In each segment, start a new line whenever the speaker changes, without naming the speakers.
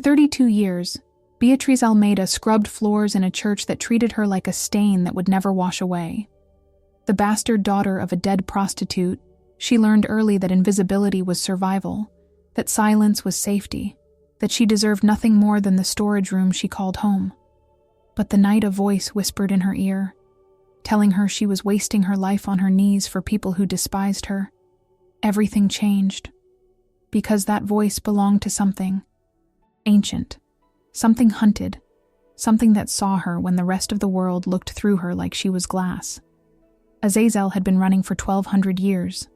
32 years, Beatriz Almeida scrubbed floors in a church that treated her like a stain that would never wash away. The bastard daughter of a dead prostitute, she learned early that invisibility was survival, that silence was safety, that she deserved nothing more than the storage room she called home. But the night a voice whispered in her ear, telling her she was wasting her life on her knees for people who despised her, everything changed. Because that voice belonged to something ancient, something hunted, something that saw her when the rest of the world looked through her like she was glass. Azazel had been running for 1,200 years.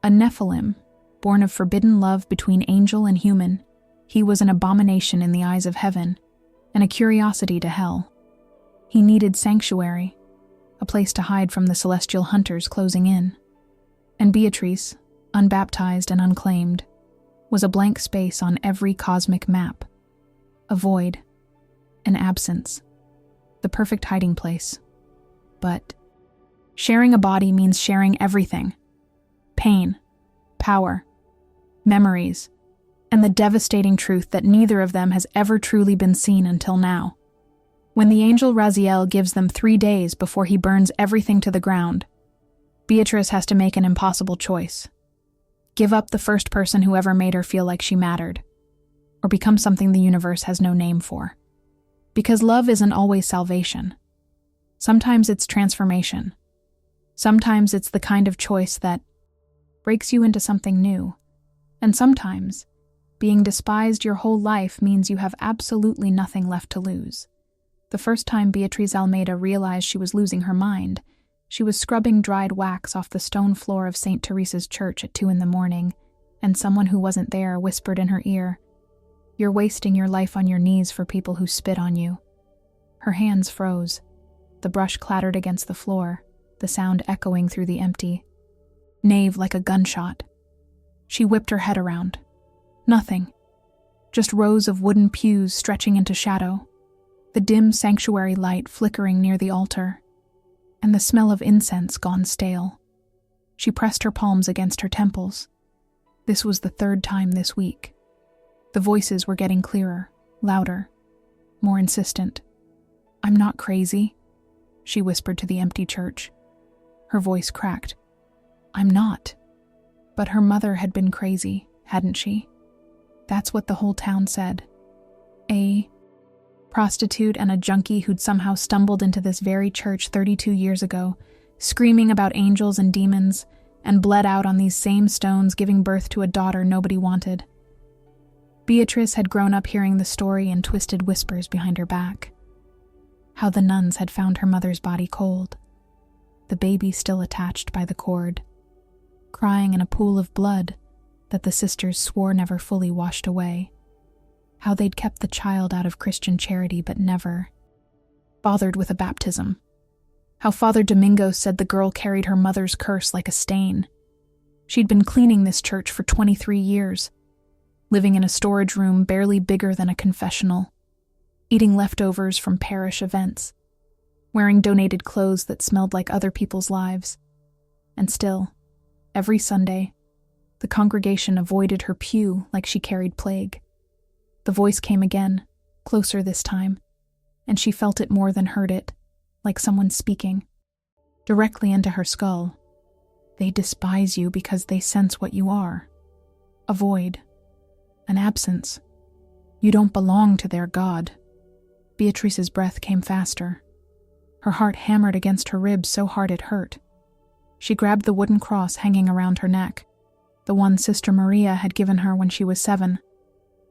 A Nephilim, born of forbidden love between angel and human, he was an abomination in the eyes of heaven, and a curiosity to hell. He needed sanctuary, a place to hide from the celestial hunters closing in. And Beatrice, unbaptized and unclaimed, was a blank space on every cosmic map. A void, an absence, the perfect hiding place. But sharing a body means sharing everything. Pain, power, memories, and the devastating truth that neither of them has ever truly been seen until now. When the angel Raziel gives them 3 days before he burns everything to the ground, Beatrice has to make an impossible choice. Give up the first person who ever made her feel like she mattered, or become something the universe has no name for. Because love isn't always salvation. Sometimes it's transformation. Sometimes it's the kind of choice that breaks you into something new. And sometimes, being despised your whole life means you have absolutely nothing left to lose. The first time Beatriz Almeida realized she was losing her mind, she was scrubbing dried wax off the stone floor of St. Teresa's church at 2 a.m, and someone who wasn't there whispered in her ear, "You're wasting your life on your knees for people who spit on you." Her hands froze. The brush clattered against the floor, the sound echoing through the empty nave like a gunshot. She whipped her head around. Nothing. Just rows of wooden pews stretching into shadow, the dim sanctuary light flickering near the altar, and the smell of incense gone stale. She pressed her palms against her temples. This was the 3rd time this week. The voices were getting clearer, louder, more insistent. "I'm not crazy," she whispered to the empty church. Her voice cracked. "I'm not." But her mother had been crazy, hadn't she? That's what the whole town said. A prostitute and a junkie who'd somehow stumbled into this very church 32 years ago, screaming about angels and demons, and bled out on these same stones, giving birth to a daughter nobody wanted. Beatrice had grown up hearing the story in twisted whispers behind her back. How the nuns had found her mother's body cold, the baby still attached by the cord, crying in a pool of blood that the sisters swore never fully washed away. How they'd kept the child out of Christian charity but never bothered with a baptism. How Father Domingo said the girl carried her mother's curse like a stain. She'd been cleaning this church for 23 years, living in a storage room barely bigger than a confessional, eating leftovers from parish events, wearing donated clothes that smelled like other people's lives. And still, every Sunday, the congregation avoided her pew like she carried plague. The voice came again, closer this time, and she felt it more than heard it, like someone speaking, directly into her skull. "They despise you because they sense what you are. A void. An absence. You don't belong to their God." Beatrice's breath came faster. Her heart hammered against her ribs so hard it hurt. She grabbed the wooden cross hanging around her neck, the one Sister Maria had given her when she was 7,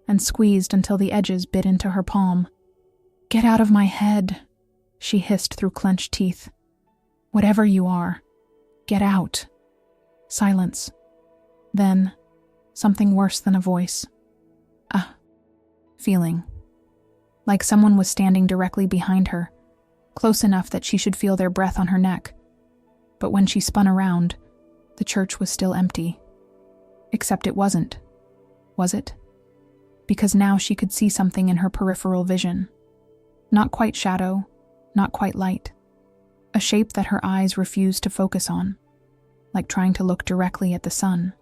and squeezed until the edges bit into her palm. "Get out of my head," she hissed through clenched teeth. "Whatever you are, get out." Silence. Then, something worse than a voice. A feeling. Like someone was standing directly behind her, close enough that she should feel their breath on her neck. But when she spun around, the church was still empty. Except it wasn't. Was it? Because now she could see something in her peripheral vision. Not quite shadow, not quite light. A shape that her eyes refused to focus on, like trying to look directly at the sun.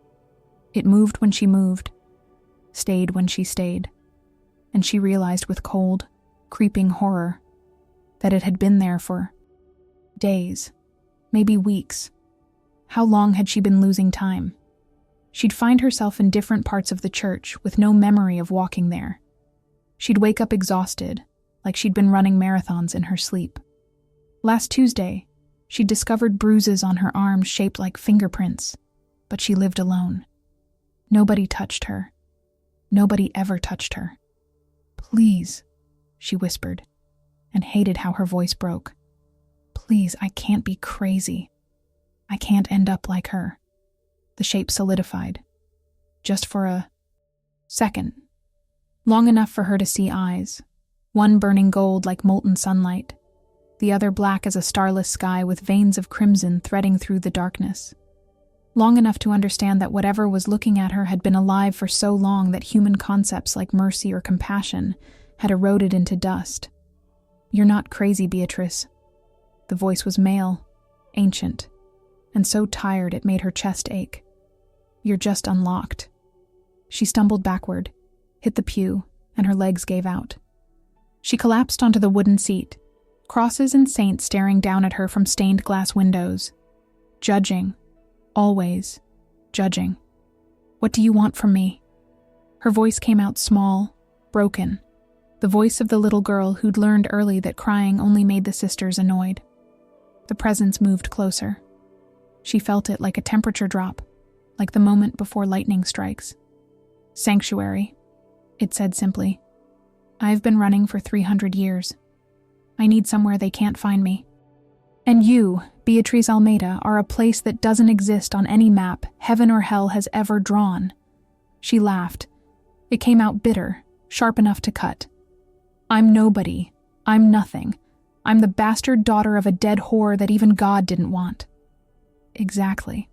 It moved when she moved, stayed when she stayed. and she realized with cold, creeping horror that it had been there for days, maybe weeks. How long had she been losing time? She'd find herself in different parts of the church with no memory of walking there. She'd wake up exhausted, like she'd been running marathons in her sleep. Last Tuesday, she'd discovered bruises on her arms shaped like fingerprints, but she lived alone. Nobody touched her. Nobody ever touched her. "Please," she whispered, and hated how her voice broke. "Please, I can't be crazy. I can't end up like her." The shape solidified, just for a second, long enough for her to see eyes, one burning gold like molten sunlight, the other black as a starless sky with veins of crimson threading through the darkness. Long enough to understand that whatever was looking at her had been alive for so long that human concepts like mercy or compassion had eroded into dust. "You're not crazy, Beatrice." The voice was male, ancient, and so tired it made her chest ache. "You're just unlocked." She stumbled backward, hit the pew, and her legs gave out. She collapsed onto the wooden seat, crosses and saints staring down at her from stained glass windows. Judging. Always. Judging. "What do you want from me?" Her voice came out small, broken. The voice of the little girl who'd learned early that crying only made the sisters annoyed. The presence moved closer. She felt it like a temperature drop, like the moment before lightning strikes. "Sanctuary," it said simply. "I've been running for 300 years. I need somewhere they can't find me. And you, Beatriz Almeida, are a place that doesn't exist on any map heaven or hell has ever drawn." She laughed. It came out bitter, sharp enough to cut. "I'm nobody. I'm nothing. I'm the bastard daughter of a dead whore that even God didn't want." Exactly.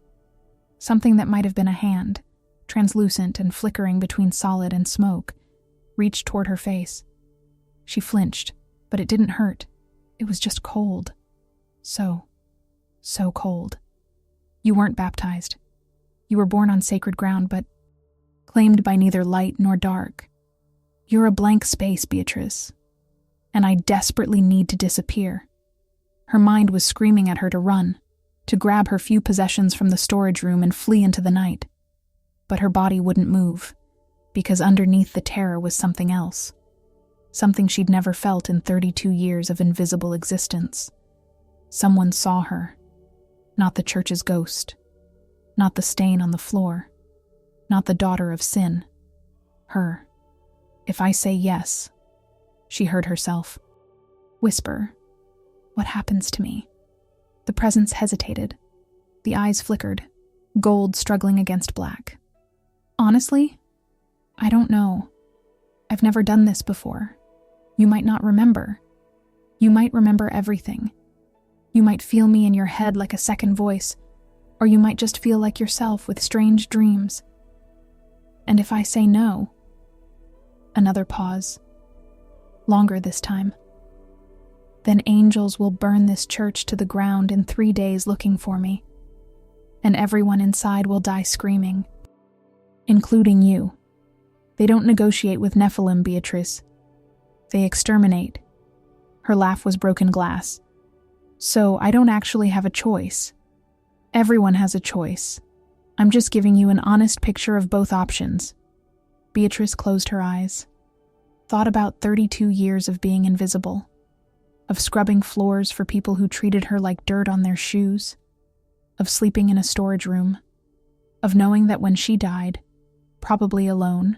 Something that might have been a hand, translucent and flickering between solid and smoke, reached toward her face. She flinched, but it didn't hurt. It was just cold. So cold. "You weren't baptized. You were born on sacred ground, but claimed by neither light nor dark. You're a blank space, Beatrice. And I desperately need to disappear." Her mind was screaming at her to run, to grab her few possessions from the storage room and flee into the night. But her body wouldn't move, because underneath the terror was something else. Something she'd never felt in 32 years of invisible existence. Someone saw her. Not the church's ghost. Not the stain on the floor. Not the daughter of sin. Her. "If I say yes," she heard herself whisper, "what happens to me?" The presence hesitated. The eyes flickered, gold struggling against black. "Honestly, I don't know. I've never done this before. You might not remember. You might remember everything. You might feel me in your head like a second voice, or you might just feel like yourself with strange dreams. And if I say no..." Another pause. Longer this time. "Then angels will burn this church to the ground in 3 days looking for me. And everyone inside will die screaming. Including you. They don't negotiate with Nephilim, Beatrice. They exterminate." Her laugh was broken glass. "So I don't actually have a choice. Everyone has a choice. I'm just giving you an honest picture of both options." Beatrice closed her eyes. Thought about 32 years of being invisible. Of scrubbing floors for people who treated her like dirt on their shoes. Of sleeping in a storage room. Of knowing that when she died, probably alone,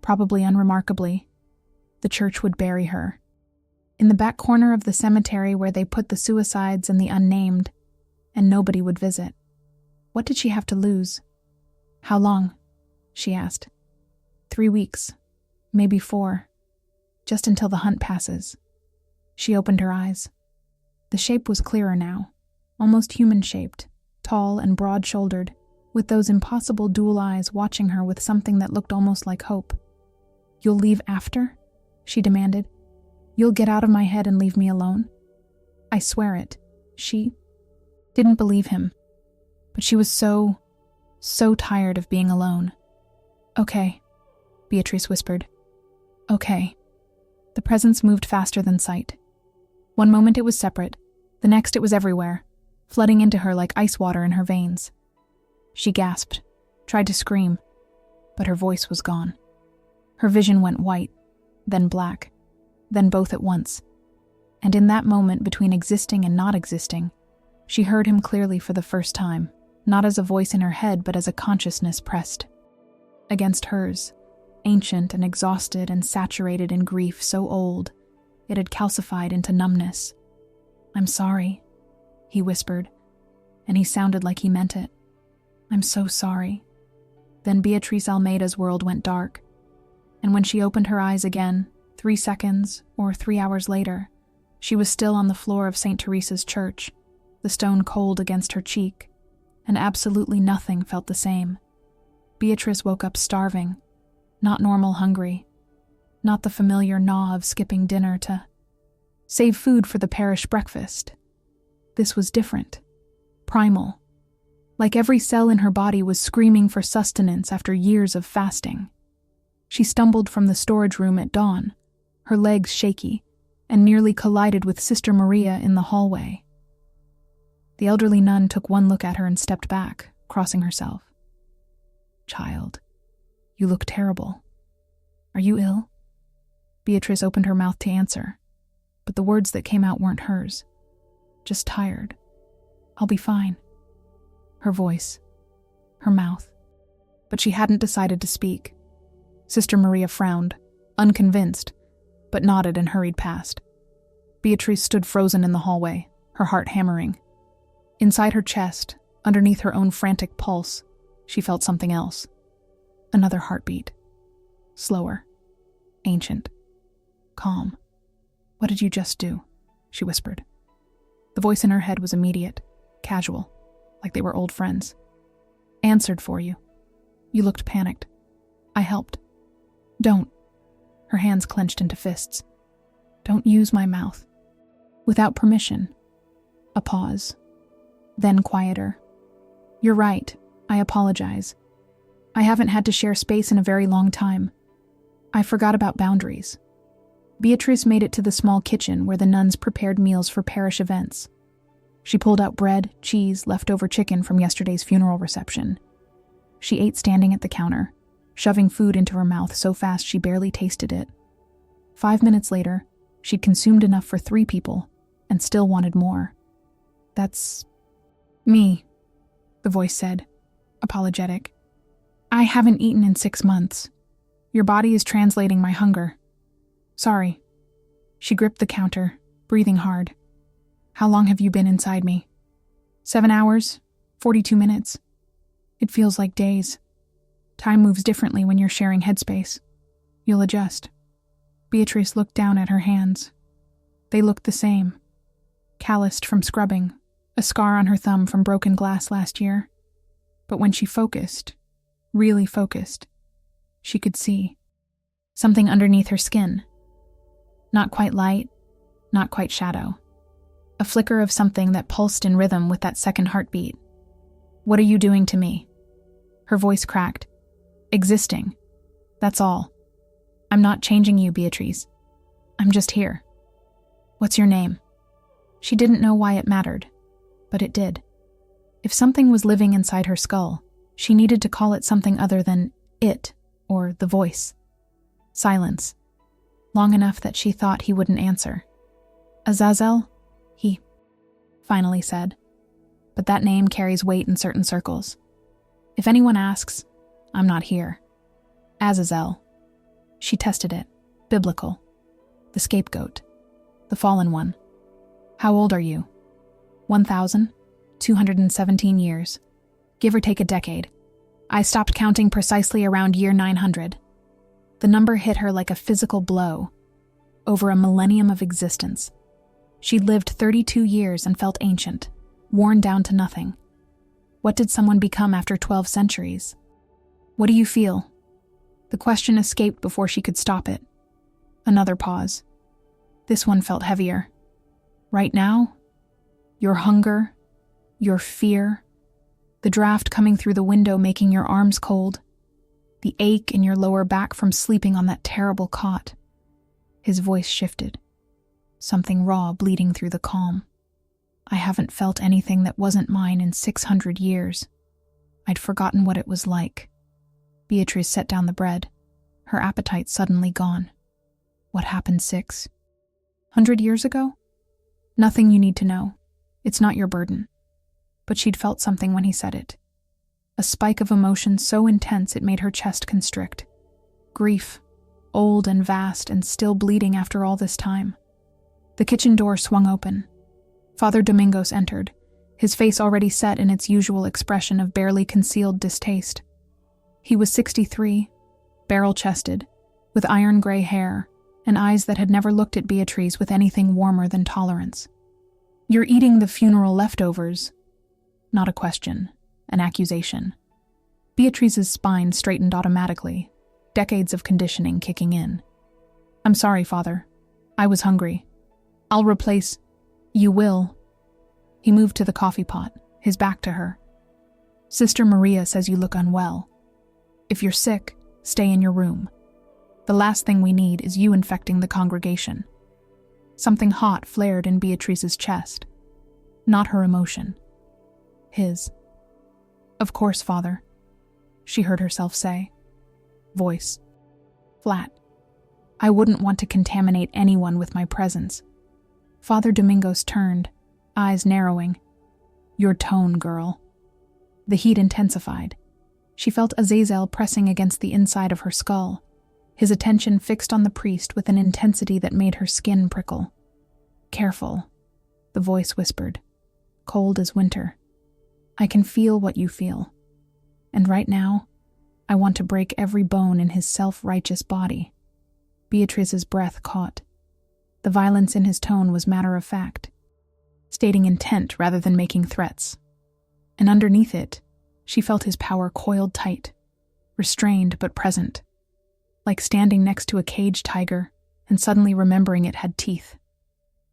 probably unremarkably, the church would bury her. In the back corner of the cemetery where they put the suicides and the unnamed, and nobody would visit. What did she have to lose? "How long?" she asked. 3 weeks, maybe 4, just until the hunt passes. She opened her eyes. The shape was clearer now, almost human-shaped, tall and broad-shouldered, with those impossible dual eyes watching her with something that looked almost like hope. "You'll leave after?" she demanded. "You'll get out of my head and leave me alone?" "I swear it." She didn't believe him, but she was so tired of being alone. "Okay," Beatrice whispered. "Okay." The presence moved faster than sight. One moment it was separate, the next it was everywhere, flooding into her like ice water in her veins. She gasped, tried to scream, but her voice was gone. Her vision went white, then black, then both at once. And in that moment between existing and not existing, she heard him clearly for the first time, not as a voice in her head but as a consciousness pressed against hers, ancient and exhausted and saturated in grief so old, it had calcified into numbness. "I'm sorry," he whispered, and he sounded like he meant it. "I'm so sorry." Then Beatrice Almeida's world went dark, and when she opened her eyes again, 3 seconds or 3 hours later, she was still on the floor of St. Teresa's church, the stone cold against her cheek, and absolutely nothing felt the same. Beatrice woke up starving, not normal hungry, not the familiar gnaw of skipping dinner to save food for the parish breakfast. This was different, primal, like every cell in her body was screaming for sustenance after years of fasting. She stumbled from the storage room at dawn, her legs shaky, and nearly collided with Sister Maria in the hallway. The elderly nun took one look at her and stepped back, crossing herself. "Child, you look terrible. Are you ill?" Beatrice opened her mouth to answer, but the words that came out weren't hers. Just tired. "I'll be fine." Her voice, her mouth. But she hadn't decided to speak. Sister Maria frowned, unconvinced, but nodded and hurried past. Beatrice stood frozen in the hallway, her heart hammering. Inside her chest, underneath her own frantic pulse, she felt something else. Another heartbeat. Slower. Ancient. Calm. "What did you just do?" she whispered. The voice in her head was immediate, casual, like they were old friends. "Answered for you. You looked panicked. I helped. Don't." Her hands clenched into fists. "Don't use my mouth." Without permission. A pause. Then quieter. "You're right. I apologize. I haven't had to share space in a very long time. I forgot about boundaries." Beatrice made it to the small kitchen where the nuns prepared meals for parish events. She pulled out bread, cheese, leftover chicken from yesterday's funeral reception. She ate standing at the counter, shoving food into her mouth so fast she barely tasted it. 5 minutes later, she'd consumed enough for 3 people and still wanted more. "That's me," the voice said, apologetic. "I haven't eaten in 6 months. Your body is translating my hunger. Sorry." She gripped the counter, breathing hard. "How long have you been inside me?" 7 hours, 42 minutes. It feels like days. Time moves differently when you're sharing headspace. You'll adjust." Beatrice looked down at her hands. They looked the same. Calloused from scrubbing, a scar on her thumb from broken glass last year. But when she focused, really focused, she could see something underneath her skin. Not quite light, not quite shadow. A flicker of something that pulsed in rhythm with that second heartbeat. "What are you doing to me?" Her voice cracked. "Existing. That's all. I'm not changing you, Beatrice. I'm just here." "What's your name?" She didn't know why it mattered, but it did. If something was living inside her skull, she needed to call it something other than it or the voice. Silence. Long enough that she thought he wouldn't answer. "Azazel?" he finally said. But that name carries weight in certain circles. If anyone asks, I'm not here. Azazel. She tested it. Biblical. The scapegoat. The fallen one. "How old are you?" 1,217 years. Give or take a decade. I stopped counting precisely around year 900. The number hit her like a physical blow. Over a millennium of existence. She'd lived 32 years and felt ancient, worn down to nothing. What did someone become after 12 centuries? "What do you feel?" The question escaped before she could stop it. Another pause. This one felt heavier. "Right now? Your hunger, your fear, the draft coming through the window making your arms cold, the ache in your lower back from sleeping on that terrible cot." His voice shifted, something raw bleeding through the calm. I haven't felt anything that wasn't mine in 600 years. I'd forgotten what it was like. Beatrice set down the bread, her appetite suddenly gone. What happened 600 years ago? Nothing you need to know. It's not your burden. But she'd felt something when he said it. A spike of emotion so intense it made her chest constrict. Grief, old and vast and still bleeding after all this time. The kitchen door swung open. Father Domingos entered, his face already set in its usual expression of barely concealed distaste. He was 63, barrel-chested, with iron-gray hair, and eyes that had never looked at Beatrice with anything warmer than tolerance. "You're eating the funeral leftovers." Not a question, an accusation. Beatrice's spine straightened automatically, decades of conditioning kicking in. "I'm sorry, Father. I was hungry. I'll replace—" "You will." He moved to the coffee pot, his back to her. "Sister Maria says you look unwell. If you're sick, stay in your room. The last thing we need is you infecting the congregation." Something hot flared in Beatrice's chest. Not her emotion. His. "Of course, Father," she heard herself say. Voice. Flat. "I wouldn't want to contaminate anyone with my presence." Father Domingos turned, eyes narrowing. "Your tone, girl." The heat intensified. She felt Azazel pressing against the inside of her skull, his attention fixed on the priest with an intensity that made her skin prickle. "Careful," the voice whispered, cold as winter. "I can feel what you feel. And right now, I want to break every bone in his self-righteous body." Beatrice's breath caught. The violence in his tone was matter-of-fact, stating intent rather than making threats. And underneath it, she felt his power coiled tight, restrained but present, like standing next to a caged tiger and suddenly remembering it had teeth.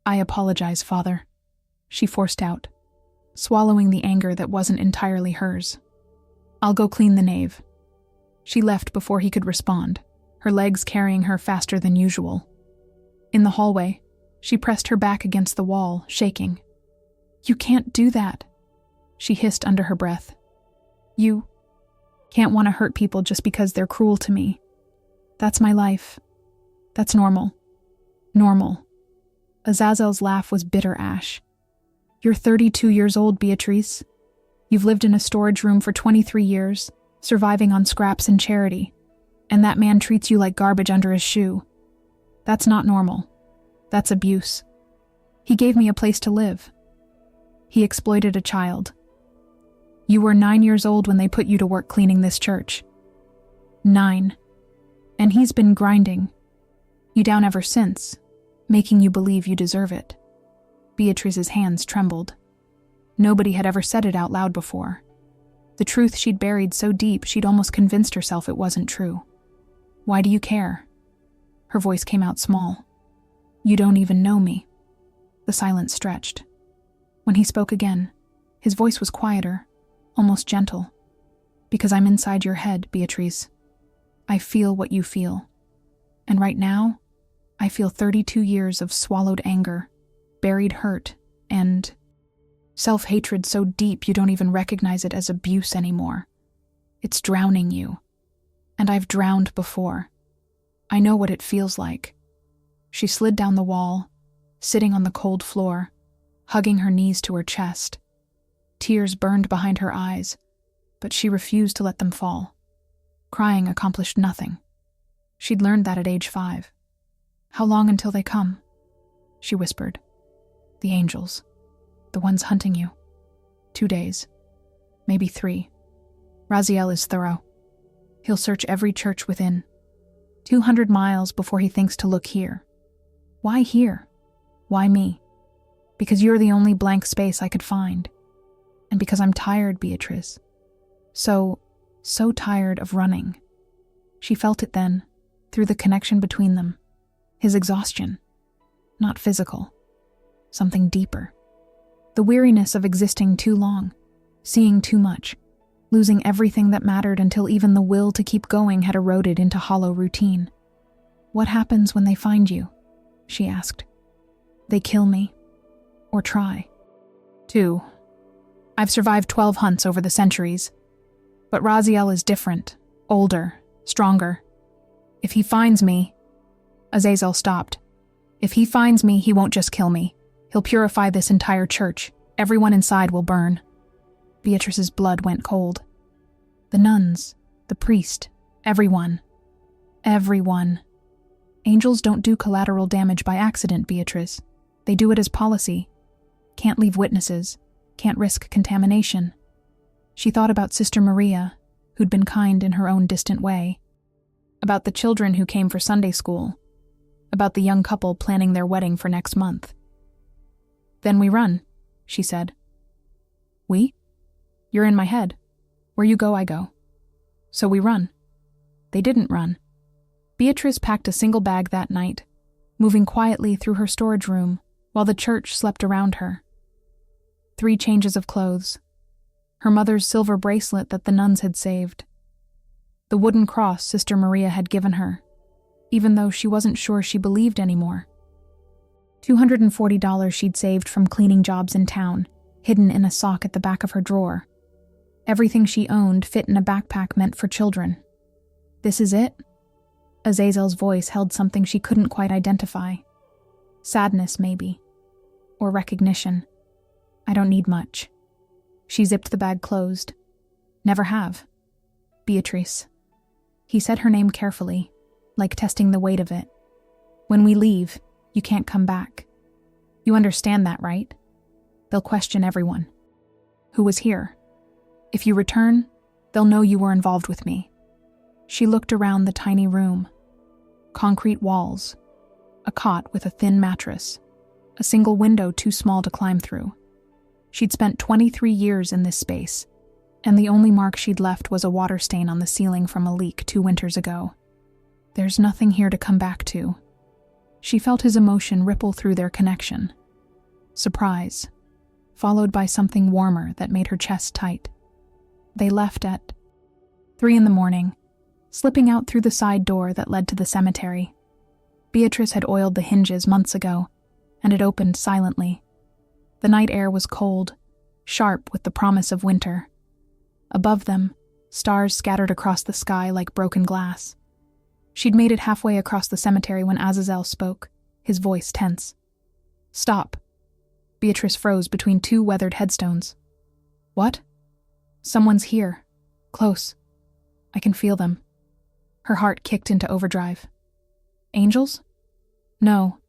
"I apologize, Father," she forced out, swallowing the anger that wasn't entirely hers. "I'll go clean the nave." She left before he could respond, her legs carrying her faster than usual. In the hallway, she pressed her back against the wall, shaking. "You can't do that," she hissed under her breath. "You can't want to hurt people just because they're cruel to me. That's my life. That's normal. Normal." Azazel's laugh was bitter ash. "You're 32 years old, Beatrice. You've lived in a storage room for 23 years, surviving on scraps and charity, and that man treats you like garbage under his shoe. That's not normal. That's abuse. He gave me a place to live. He exploited a child. You were 9 years old when they put you to work cleaning this church. 9. And he's been grinding you down ever since, making you believe you deserve it." Beatrice's hands trembled. Nobody had ever said it out loud before. The truth she'd buried so deep she'd almost convinced herself it wasn't true. "Why do you care?" Her voice came out small. "You don't even know me." The silence stretched. When he spoke again, his voice was quieter, almost gentle. "Because I'm inside your head, Beatrice. I feel what you feel. And right now, I feel 32 years of swallowed anger, buried hurt, and self-hatred so deep you don't even recognize it as abuse anymore. It's drowning you. And I've drowned before. I know what it feels like." She slid down the wall, sitting on the cold floor, hugging her knees to her chest. Tears burned behind her eyes, but she refused to let them fall. Crying accomplished nothing. She'd learned that at age 5. "How long until they come?" she whispered. "The angels. The ones hunting you. 2 days. Maybe 3. Raziel is thorough. He'll search every church within 200 miles before he thinks to look here. Why here? Why me? Because you're the only blank space I could find. And because I'm tired, Beatrice. So tired of running." She felt it then, through the connection between them. His exhaustion. Not physical. Something deeper. The weariness of existing too long, seeing too much, losing everything that mattered until even the will to keep going had eroded into hollow routine. "What happens when they find you?" she asked. They kill me. Or try. 2. I've survived 12 hunts over the centuries. But Raziel is different, older, stronger. If he finds me... Azazel stopped. If he finds me, he won't just kill me. He'll purify this entire church. Everyone inside will burn. Beatrice's blood went cold. The nuns, the priest, everyone. Everyone. Angels don't do collateral damage by accident, Beatrice. They do it as policy. Can't leave witnesses. Can't risk contamination. She thought about Sister Maria, who'd been kind in her own distant way. About the children who came for Sunday school. About the young couple planning their wedding for next month. Then we run, she said. We? You're in my head. Where you go, I go. So we run. They didn't run. Beatrice packed a single bag that night, moving quietly through her storage room while the church slept around her. 3 changes of clothes. Her mother's silver bracelet that the nuns had saved. The wooden cross Sister Maria had given her, even though she wasn't sure she believed anymore. $240 she'd saved from cleaning jobs in town, hidden in a sock at the back of her drawer. Everything she owned fit in a backpack meant for children. This is it? Azazel's voice held something she couldn't quite identify. Sadness, maybe. Or recognition. I don't need much. She zipped the bag closed. Never have. Beatrice. He said her name carefully, like testing the weight of it. When we leave, you can't come back. You understand that, right? They'll question everyone. Who was here? If you return, they'll know you were involved with me. She looked around the tiny room. Concrete walls. A cot with a thin mattress. A single window too small to climb through. She'd spent 23 years in this space, and the only mark she'd left was a water stain on the ceiling from a leak 2 winters ago. There's nothing here to come back to. She felt his emotion ripple through their connection. Surprise, followed by something warmer that made her chest tight. They left at 3 a.m, slipping out through the side door that led to the cemetery. Beatrice had oiled the hinges months ago, and it opened silently. The night air was cold, sharp with the promise of winter. Above them, stars scattered across the sky like broken glass. She'd made it halfway across the cemetery when Azazel spoke, his voice tense. Stop. Beatrice froze between 2 weathered headstones. What? Someone's here. Close. I can feel them. Her heart kicked into overdrive. Angels? No.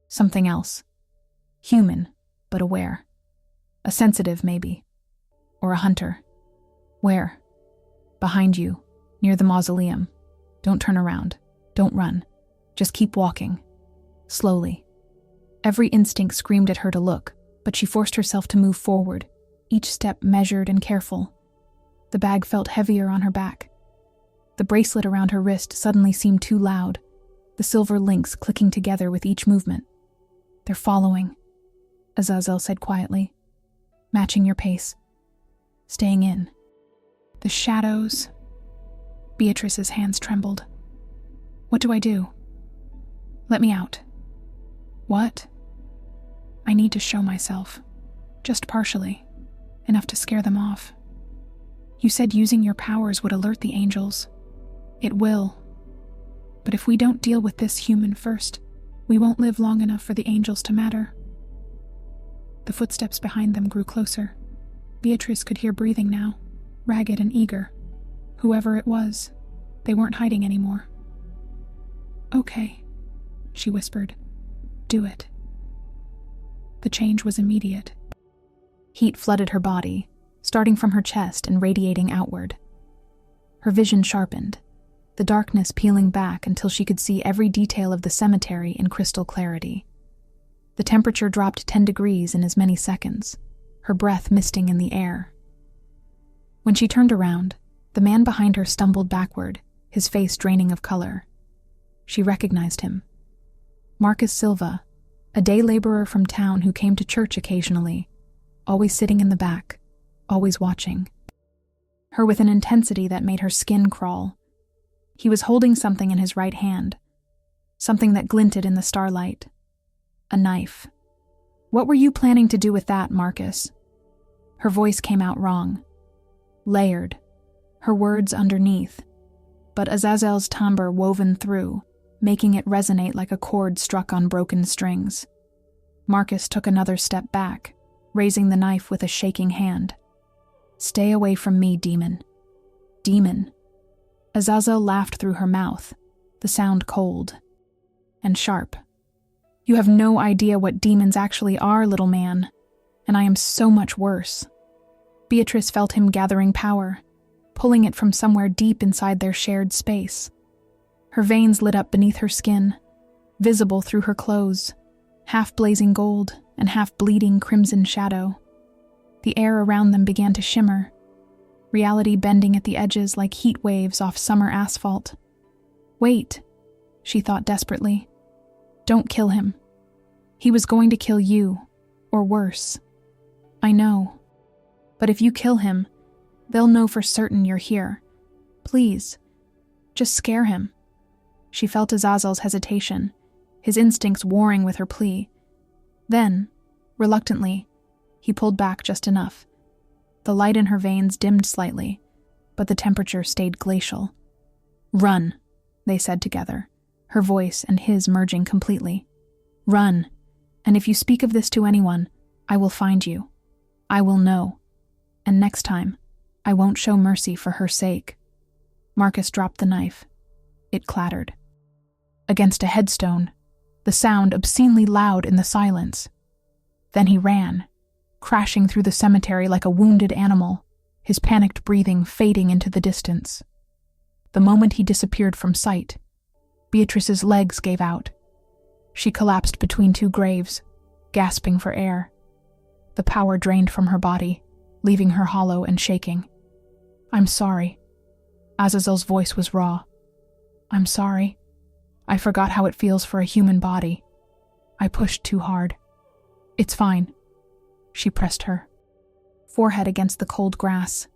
Something else. Human, but aware. A sensitive, maybe. Or a hunter. Where? Behind you, near the mausoleum. Don't turn around. Don't run. Just keep walking. Slowly. Every instinct screamed at her to look, but she forced herself to move forward, each step measured and careful. The bag felt heavier on her back. The bracelet around her wrist suddenly seemed too loud, the silver links clicking together with each movement. They're following, Azazel said quietly, matching your pace. Staying in. The shadows. Beatrice's hands trembled. What do I do? Let me out. What? I need to show myself. Just partially. Enough to scare them off. You said using your powers would alert the angels. It will. But if we don't deal with this human first, we won't live long enough for the angels to matter. The footsteps behind them grew closer. Beatrice could hear breathing now, ragged and eager. Whoever it was, they weren't hiding anymore. Okay, she whispered. Do it. The change was immediate. Heat flooded her body, starting from her chest and radiating outward. Her vision sharpened, the darkness peeling back until she could see every detail of the cemetery in crystal clarity. The temperature dropped 10 degrees in as many seconds, her breath misting in the air. When she turned around, the man behind her stumbled backward, his face draining of color. She recognized him. Marcus Silva, a day laborer from town who came to church occasionally, always sitting in the back, always watching. Her with an intensity that made her skin crawl. He was holding something in his right hand, something that glinted in the starlight. A knife. "What were you planning to do with that, Marcus?" Her voice came out wrong. Layered. Her words underneath. But Azazel's timbre woven through, making it resonate like a chord struck on broken strings. Marcus took another step back, raising the knife with a shaking hand. "Stay away from me, demon." Demon. Azazel laughed through her mouth, the sound cold and sharp. "You have no idea what demons actually are, little man, and I am so much worse." Beatrice felt him gathering power, pulling it from somewhere deep inside their shared space. Her veins lit up beneath her skin, visible through her clothes, half blazing gold and half bleeding crimson shadow. The air around them began to shimmer, reality bending at the edges like heat waves off summer asphalt. "Wait," she thought desperately. "Don't kill him. He was going to kill you, or worse. I know. But if you kill him, they'll know for certain you're here. Please, just scare him." She felt Azazel's hesitation, his instincts warring with her plea. Then, reluctantly, he pulled back just enough. The light in her veins dimmed slightly, but the temperature stayed glacial. "Run," they said together, her voice and his merging completely. "Run, and if you speak of this to anyone, I will find you. I will know. And next time, I won't show mercy for her sake." Marcus dropped the knife. It clattered against a headstone, the sound obscenely loud in the silence. Then he ran, crashing through the cemetery like a wounded animal, his panicked breathing fading into the distance. The moment he disappeared from sight, Beatrice's legs gave out. She collapsed between two graves, gasping for air. The power drained from her body, leaving her hollow and shaking. "I'm sorry." Azazel's voice was raw. "I'm sorry. I forgot how it feels for a human body. I pushed too hard. It's fine." She pressed her forehead against the cold grass.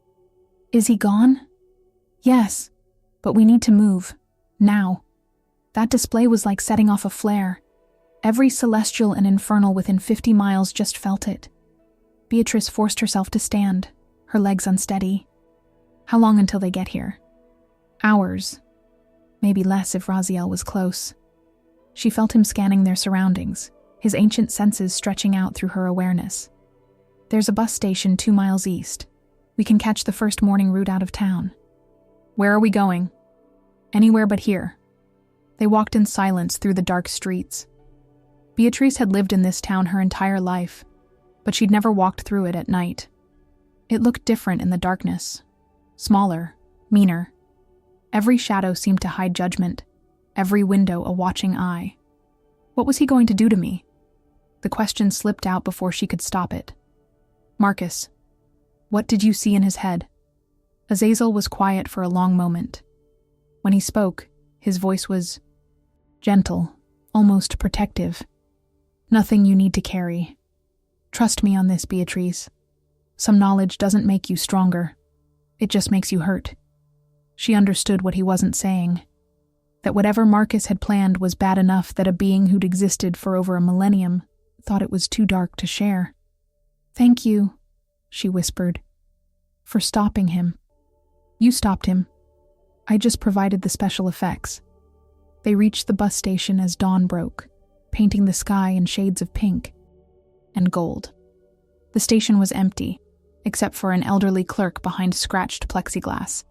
"Is he gone?" "Yes, but we need to move. Now." That display was like setting off a flare. Every celestial and infernal within 50 miles just felt it. Beatrice forced herself to stand, her legs unsteady. How long until they get here? Hours. Maybe less if Raziel was close. She felt him scanning their surroundings, his ancient senses stretching out through her awareness. "There's a bus station 2 miles east. We can catch the first morning route out of town." "Where are we going?" "Anywhere but here." They walked in silence through the dark streets. Beatrice had lived in this town her entire life, but she'd never walked through it at night. It looked different in the darkness. Smaller, meaner. Every shadow seemed to hide judgment, every window a watching eye. What was he going to do to me? The question slipped out before she could stop it. "Marcus, what did you see in his head?" Azazel was quiet for a long moment. When he spoke, his voice was gentle, almost protective. "Nothing you need to carry. Trust me on this, Beatrice. Some knowledge doesn't make you stronger. It just makes you hurt." She understood what he wasn't saying. That whatever Marcus had planned was bad enough that a being who'd existed for over a millennium thought it was too dark to share. "Thank you," she whispered, "for stopping him." "You stopped him. I just provided the special effects." They reached the bus station as dawn broke, painting the sky in shades of pink and gold. The station was empty, except for an elderly clerk behind scratched plexiglass,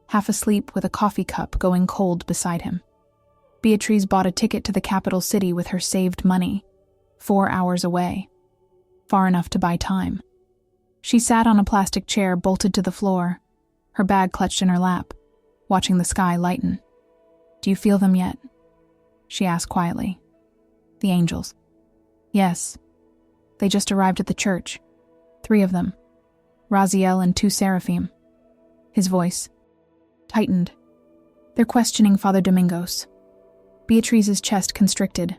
half asleep with a coffee cup going cold beside him. Beatrice bought a ticket to the capital city with her saved money, 4 hours away, far enough to buy time. She sat on a plastic chair bolted to the floor, her bag clutched in her lap, watching the sky lighten. "Do you feel them yet?" she asked quietly. "The angels." "Yes. They just arrived at the church. 3 of them. Raziel and 2 seraphim." His voice tightened. "They're questioning Father Domingos." Beatrice's chest constricted.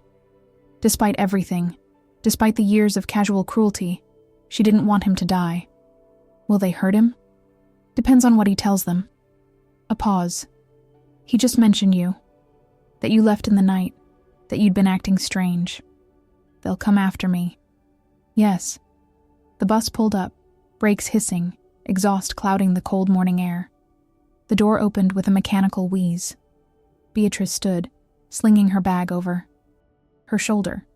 Despite everything, despite the years of casual cruelty, she didn't want him to die. Will they hurt him? Depends on what he tells them. A pause. "He just mentioned you. That you left in the night. that you'd been acting strange. They'll come after me. Yes. The bus pulled up, brakes hissing, exhaust clouding the cold morning air. The door opened with a mechanical wheeze. Beatrice stood, slinging her bag over her shoulder.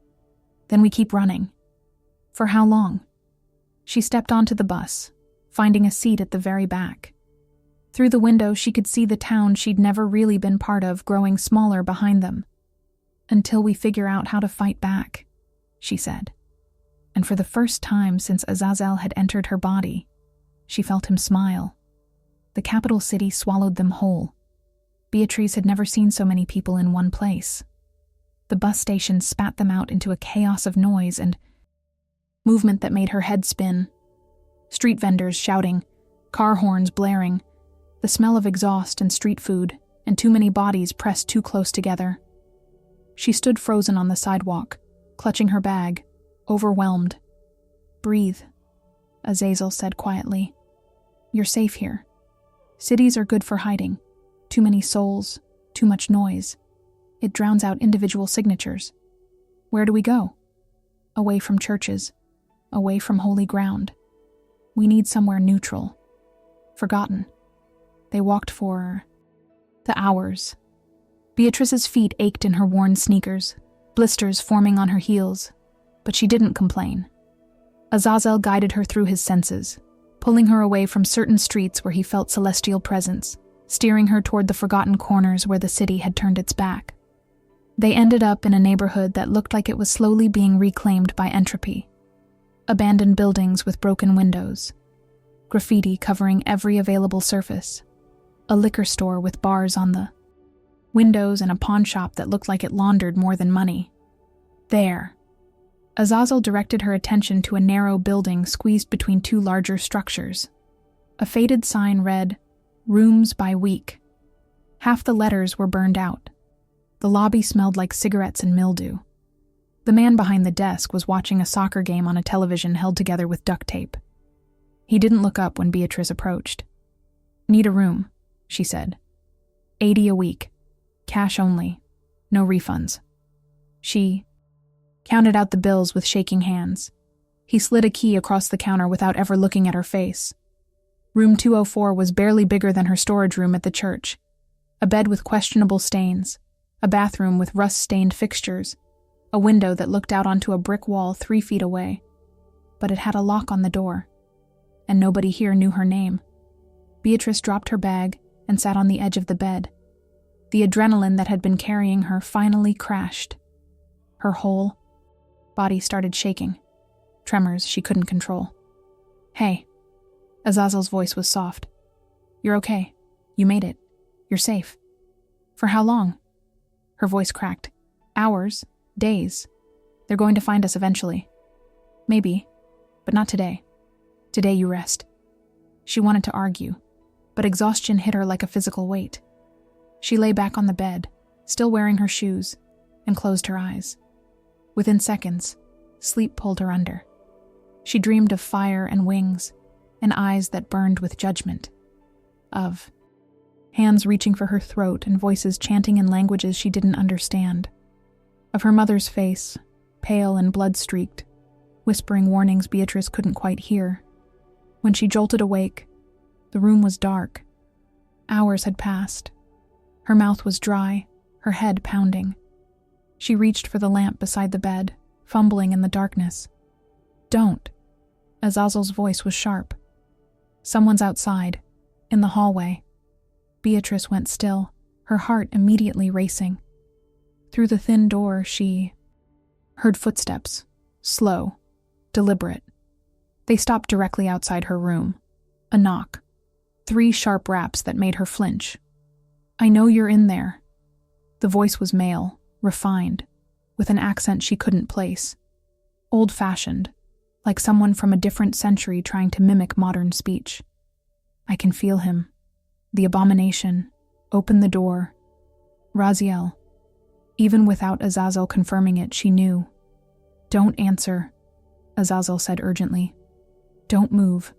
Then we keep running. For how long? She stepped onto the bus, finding a seat at the very back. Through the window, she could see the town she'd never really been part of growing smaller behind them. Until we figure out how to fight back, she said. And for the first time since Azazel had entered her body, she felt him smile. The capital city swallowed them whole. Beatrice had never seen so many people in one place. The bus station spat them out into a chaos of noise and movement that made her head spin. Street vendors shouting, car horns blaring, the smell of exhaust and street food, and too many bodies pressed too close together. She stood frozen on the sidewalk, clutching her bag, overwhelmed. Breathe, Azazel said quietly. You're safe here. Cities are good for hiding. Too many souls, too much noise. It drowns out individual signatures. Where do we go? Away from churches, away from holy ground. We need somewhere neutral. Forgotten. They walked for the hours. Beatrice's feet ached in her worn sneakers, blisters forming on her heels, but she didn't complain. Azazel guided her through his senses, pulling her away from certain streets where he felt celestial presence, steering her toward the forgotten corners where the city had turned its back. They ended up in a neighborhood that looked like it was slowly being reclaimed by entropy. Abandoned buildings with broken windows, graffiti covering every available surface, a liquor store with bars on the windows and a pawn shop that looked like it laundered more than money. There. Azazel directed her attention to a narrow building squeezed between two larger structures. A faded sign read, "Rooms by Week." Half the letters were burned out. The lobby smelled like cigarettes and mildew. The man behind the desk was watching a soccer game on a television held together with duct tape. He didn't look up when Beatrice approached. "Need a room," she said. $80 a week. Cash only. No refunds. She counted out the bills with shaking hands. He slid a key across the counter without ever looking at her face. Room 204 was barely bigger than her storage room at the church. A bed with questionable stains, a bathroom with rust-stained fixtures, a window that looked out onto a brick wall 3 feet away. But it had a lock on the door, and nobody here knew her name. Beatrice dropped her bag and sat on the edge of the bed. The adrenaline that had been carrying her finally crashed. Her whole body started shaking, tremors she couldn't control. "Hey." Azazel's voice was soft. "You're okay. You made it. You're safe." "For how long?" Her voice cracked. "Hours. Days. They're going to find us eventually." "Maybe. But not today. Today you rest." She wanted to argue, but exhaustion hit her like a physical weight. She lay back on the bed, still wearing her shoes, and closed her eyes. Within seconds, sleep pulled her under. She dreamed of fire and wings, and eyes that burned with judgment. Of hands reaching for her throat and voices chanting in languages she didn't understand. Of her mother's face, pale and blood-streaked, whispering warnings Beatrice couldn't quite hear. When she jolted awake, the room was dark. Hours had passed. Her mouth was dry, her head pounding. She reached for the lamp beside the bed, fumbling in the darkness. "Don't." Azazel's voice was sharp. "Someone's outside, in the hallway." Beatrice went still, her heart immediately racing. Through the thin door, she heard footsteps, slow, deliberate. They stopped directly outside her room. A knock. 3 sharp raps that made her flinch. "I know you're in there." The voice was male, refined, with an accent she couldn't place. Old-fashioned, like someone from a different century trying to mimic modern speech. "I can feel him. The abomination. Open the door." Raziel. Even without Azazel confirming it, she knew. "Don't answer," Azazel said urgently. "Don't move.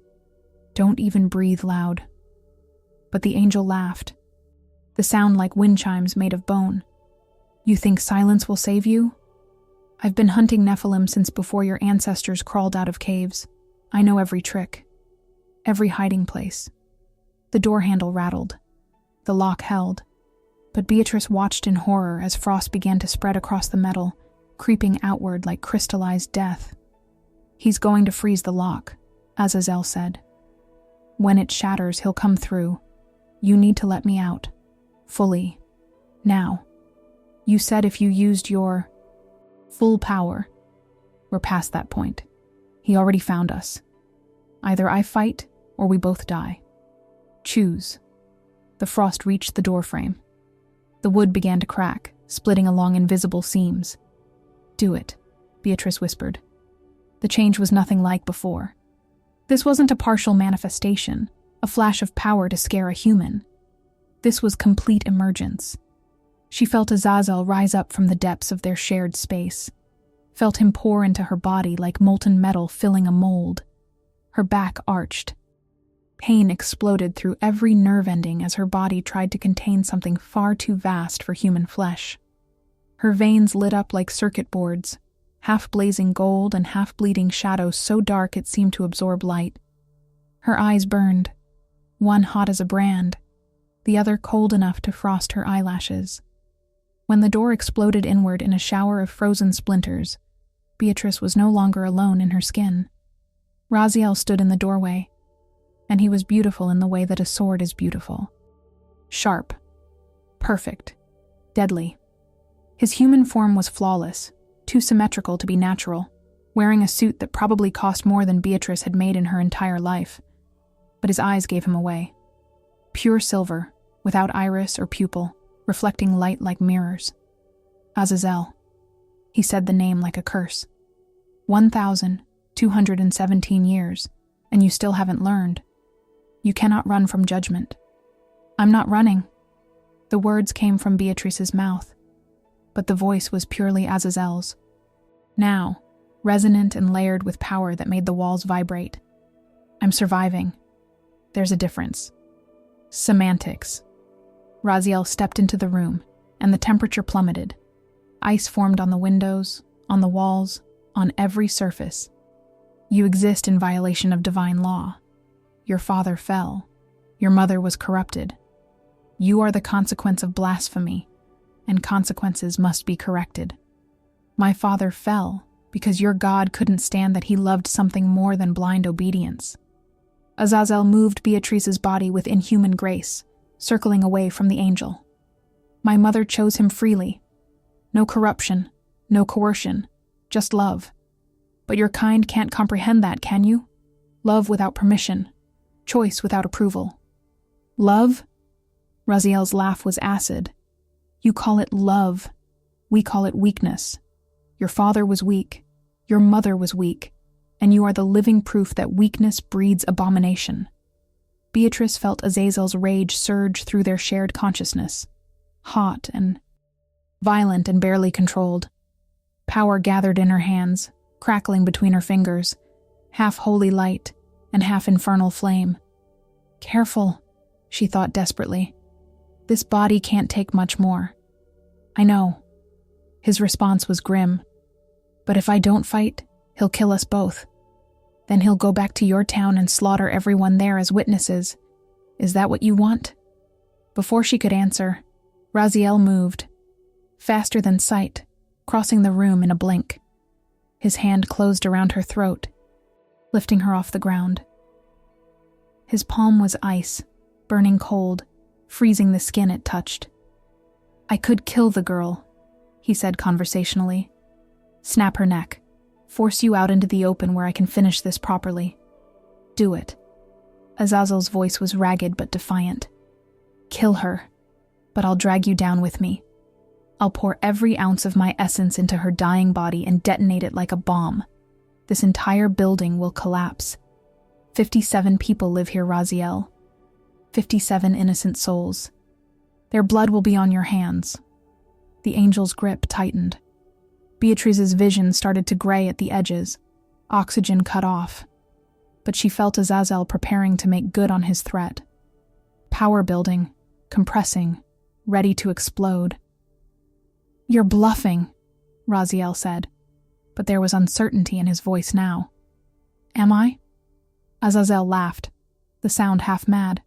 Don't even breathe loud." But the angel laughed. The sound like wind chimes made of bone. You think silence will save you? I've been hunting Nephilim since before your ancestors crawled out of caves. I know every trick, every hiding place. The door handle rattled. The lock held. But Beatrice watched in horror as frost began to spread across the metal, creeping outward like crystallized death. He's going to freeze the lock, Azazel said. When it shatters, he'll come through. You need to let me out. Fully. Now. You said if you used your full power. We're past that point. He already found us. Either I fight or we both die. Choose. The frost reached the doorframe. The wood began to crack, splitting along invisible seams. Do it, Beatrice whispered. The change was nothing like before. This wasn't a partial manifestation, a flash of power to scare a human. This was complete emergence. She felt Azazel rise up from the depths of their shared space, felt him pour into her body like molten metal filling a mold. Her back arched. Pain exploded through every nerve ending as her body tried to contain something far too vast for human flesh. Her veins lit up like circuit boards, half blazing gold and half bleeding shadows so dark it seemed to absorb light. Her eyes burned, one hot as a brand, the other cold enough to frost her eyelashes. When the door exploded inward in a shower of frozen splinters, Beatrice was no longer alone in her skin. Raziel stood in the doorway, and he was beautiful in the way that a sword is beautiful. Sharp, perfect, deadly. His human form was flawless, too symmetrical to be natural, wearing a suit that probably cost more than Beatrice had made in her entire life. But his eyes gave him away. Pure silver, without iris or pupil, reflecting light like mirrors. Azazel. He said the name like a curse. 1,217 years, and you still haven't learned. You cannot run from judgment. I'm not running. The words came from Beatrice's mouth, but the voice was purely Azazel's. Now, resonant and layered with power that made the walls vibrate. I'm surviving. There's a difference. Semantics. Raziel stepped into the room, and the temperature plummeted. Ice formed on the windows, on the walls, on every surface. You exist in violation of divine law. Your father fell. Your mother was corrupted. You are the consequence of blasphemy, and consequences must be corrected. My father fell because your God couldn't stand that he loved something more than blind obedience. Azazel moved Beatrice's body with inhuman grace, circling away from the angel. My mother chose him freely. No corruption, no coercion, just love. But your kind can't comprehend that, can you? Love without permission, choice without approval. Love? Raziel's laugh was acid. You call it love. We call it weakness. Your father was weak. Your mother was weak. And you are the living proof that weakness breeds abomination. Beatrice felt Azazel's rage surge through their shared consciousness. Hot and violent and barely controlled. Power gathered in her hands, crackling between her fingers, half holy light and half infernal flame. Careful, she thought desperately. This body can't take much more. I know. His response was grim. But if I don't fight, he'll kill us both. Then he'll go back to your town and slaughter everyone there as witnesses. Is that what you want? Before she could answer, Raziel moved, faster than sight, crossing the room in a blink. His hand closed around her throat, lifting her off the ground. His palm was ice, burning cold, freezing the skin it touched. I could kill the girl, he said conversationally. Snap her neck. Force you out into the open where I can finish this properly. Do it. Azazel's voice was ragged but defiant. Kill her, but I'll drag you down with me. I'll pour every ounce of my essence into her dying body and detonate it like a bomb. This entire building will collapse. 57 people live here, Raziel. 57 innocent souls. Their blood will be on your hands. The angel's grip tightened. Beatrice's vision started to gray at the edges, oxygen cut off. But she felt Azazel preparing to make good on his threat. Power building, compressing, ready to explode. You're bluffing, Raziel said, but there was uncertainty in his voice now. Am I? Azazel laughed, the sound half mad.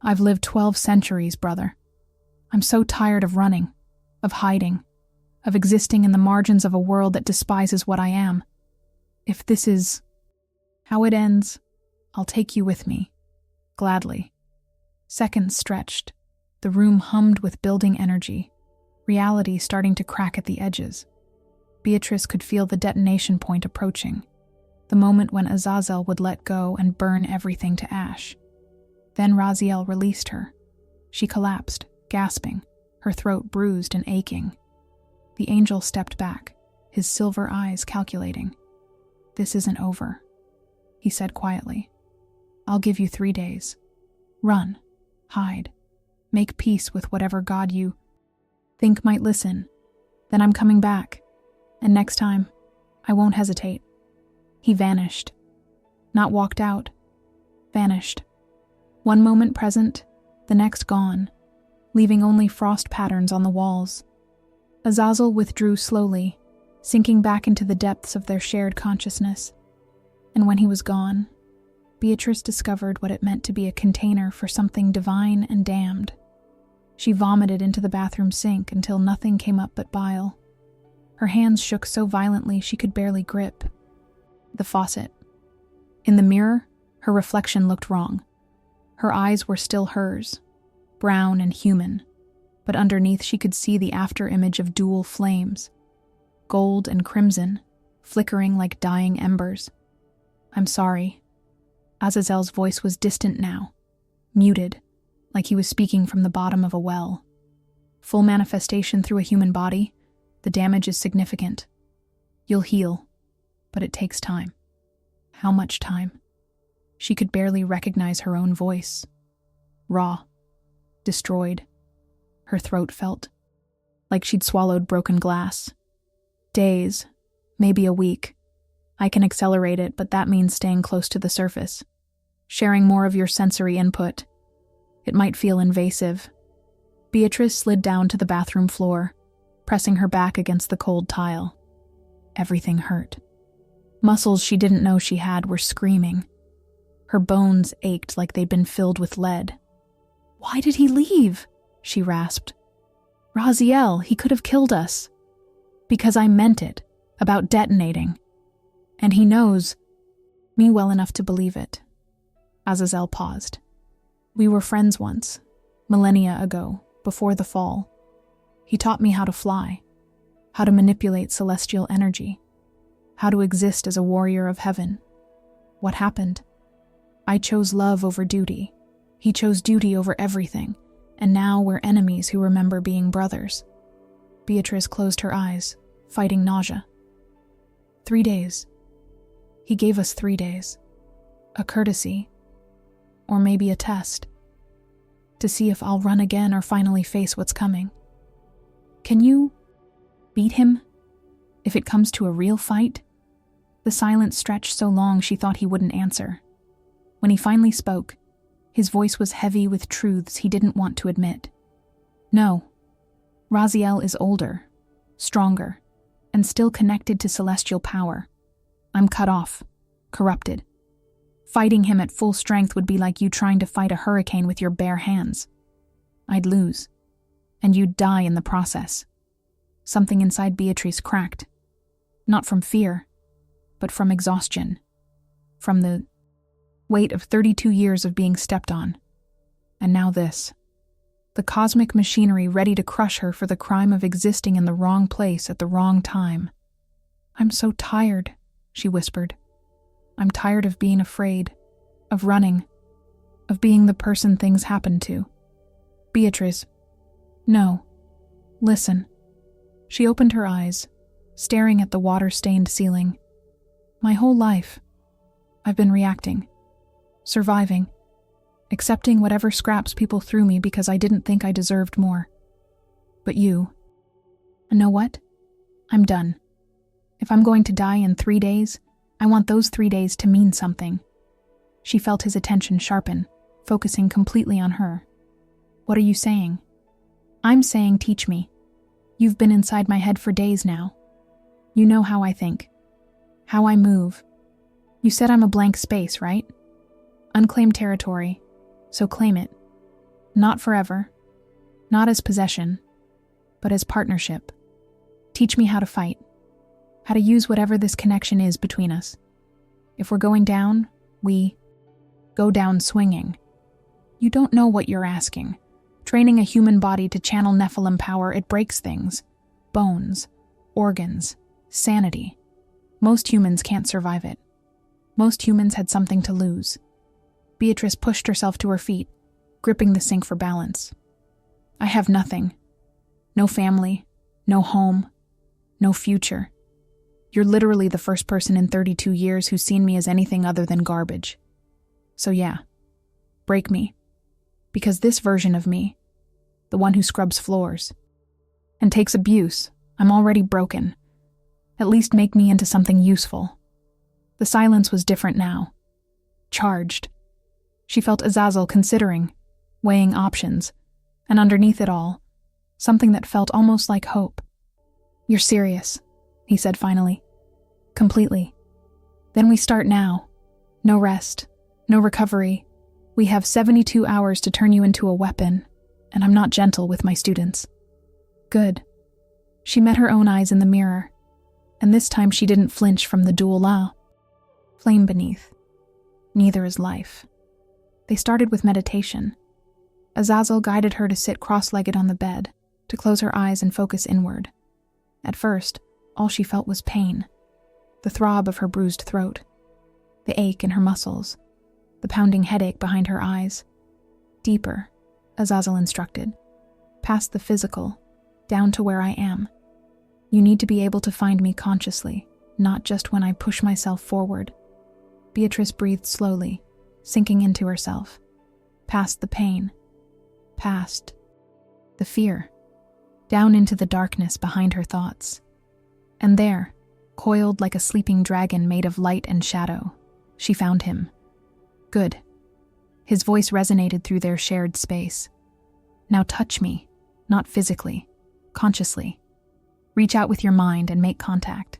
I've lived 12 centuries, brother. I'm so tired of running, of hiding, of existing in the margins of a world that despises what I am. If this is how it ends, I'll take you with me, gladly. Seconds stretched. The room hummed with building energy, reality starting to crack at the edges. Beatrice could feel the detonation point approaching, the moment when Azazel would let go and burn everything to ash. Then Raziel released her. She collapsed, gasping, her throat bruised and aching. The angel stepped back, his silver eyes calculating. This isn't over, he said quietly. I'll give you 3 days. Run, hide, make peace with whatever God you think might listen. Then I'm coming back, and next time, I won't hesitate. He vanished. Not walked out. Vanished. One moment present, the next gone, leaving only frost patterns on the walls. Azazel withdrew slowly, sinking back into the depths of their shared consciousness. And when he was gone, Beatrice discovered what it meant to be a container for something divine and damned. She vomited into the bathroom sink until nothing came up but bile. Her hands shook so violently she could barely grip the faucet. In the mirror, her reflection looked wrong. Her eyes were still hers, brown and human, but underneath she could see the after-image of dual flames, gold and crimson, flickering like dying embers. I'm sorry. Azazel's voice was distant now, muted, like he was speaking from the bottom of a well. Full manifestation through a human body, the damage is significant. You'll heal, but it takes time. How much time? She could barely recognize her own voice. Raw, destroyed. Her throat felt like she'd swallowed broken glass. Days, maybe a week. I can accelerate it, but that means staying close to the surface. Sharing more of your sensory input. It might feel invasive. Beatrice slid down to the bathroom floor, pressing her back against the cold tile. Everything hurt. Muscles she didn't know she had were screaming. Her bones ached like they'd been filled with lead. Why did he leave? She rasped. Raziel, he could have killed us. Because I meant it, about detonating. And he knows me well enough to believe it. Azazel paused. We were friends once, millennia ago, before the fall. He taught me how to fly, how to manipulate celestial energy, how to exist as a warrior of heaven. What happened? I chose love over duty. He chose duty over everything, and now we're enemies who remember being brothers. Beatrice closed her eyes, fighting nausea. 3 days. He gave us 3 days. A courtesy, or maybe a test, to see if I'll run again or finally face what's coming. Can you beat him if it comes to a real fight? The silence stretched so long she thought he wouldn't answer. When he finally spoke, his voice was heavy with truths he didn't want to admit. No, Raziel is older, stronger, and still connected to celestial power. I'm cut off, corrupted. Fighting him at full strength would be like you trying to fight a hurricane with your bare hands. I'd lose, and you'd die in the process. Something inside Beatrice cracked. Not from fear, but from exhaustion. From the weight of 32 years of being stepped on. And now this. The cosmic machinery ready to crush her for the crime of existing in the wrong place at the wrong time. I'm so tired, she whispered. I'm tired of being afraid, of running, of being the person things happen to. Beatrice, no. Listen. She opened her eyes, staring at the water-stained ceiling. My whole life, I've been reacting, surviving, accepting whatever scraps people threw me because I didn't think I deserved more. But you, and know what? I'm done. If I'm going to die in 3 days, I want those 3 days to mean something. She felt his attention sharpen, focusing completely on her. What are you saying? I'm saying teach me. You've been inside my head for days now. You know how I think, how I move. You said I'm a blank space, right? Unclaimed territory, so claim it. Not forever, not as possession, but as partnership. Teach me how to fight, how to use whatever this connection is between us. If we're going down, we go down swinging. You don't know what you're asking. Training a human body to channel Nephilim power, it breaks things. Bones, organs, sanity. Most humans can't survive it. Most humans had something to lose. Beatrice pushed herself to her feet, gripping the sink for balance. I have nothing. No family, no home, no future. You're literally the first person in 32 years who's seen me as anything other than garbage. So yeah, break me. Because this version of me, the one who scrubs floors and takes abuse, I'm already broken. At least make me into something useful. The silence was different now. Charged. She felt Azazel considering, weighing options, and underneath it all, something that felt almost like hope. You're serious, he said finally. Completely. Then we start now. No rest, no recovery. We have 72 hours to turn you into a weapon, and I'm not gentle with my students. Good. She met her own eyes in the mirror, and this time she didn't flinch from the dual law. Flame beneath. Neither is life. They started with meditation. Azazel guided her to sit cross-legged on the bed, to close her eyes and focus inward. At first, all she felt was pain. The throb of her bruised throat, the ache in her muscles, the pounding headache behind her eyes. Deeper, Azazel instructed, past the physical, down to where I am. You need to be able to find me consciously, not just when I push myself forward. Beatrice breathed slowly, sinking into herself, past the pain, past the fear, down into the darkness behind her thoughts. And there, coiled like a sleeping dragon made of light and shadow, she found him. Good. His voice resonated through their shared space. Now touch me, not physically, consciously. Reach out with your mind and make contact.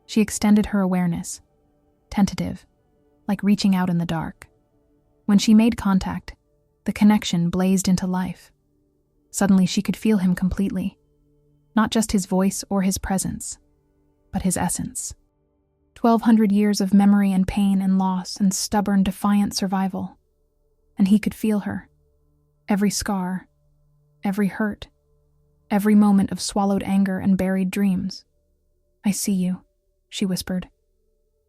She extended her awareness, tentative, like reaching out in the dark. When she made contact, the connection blazed into life. Suddenly she could feel him completely. Not just his voice or his presence, but his essence. 1,200 years of memory and pain and loss and stubborn, defiant survival. And he could feel her. Every scar, every hurt, every moment of swallowed anger and buried dreams. I see you, she whispered.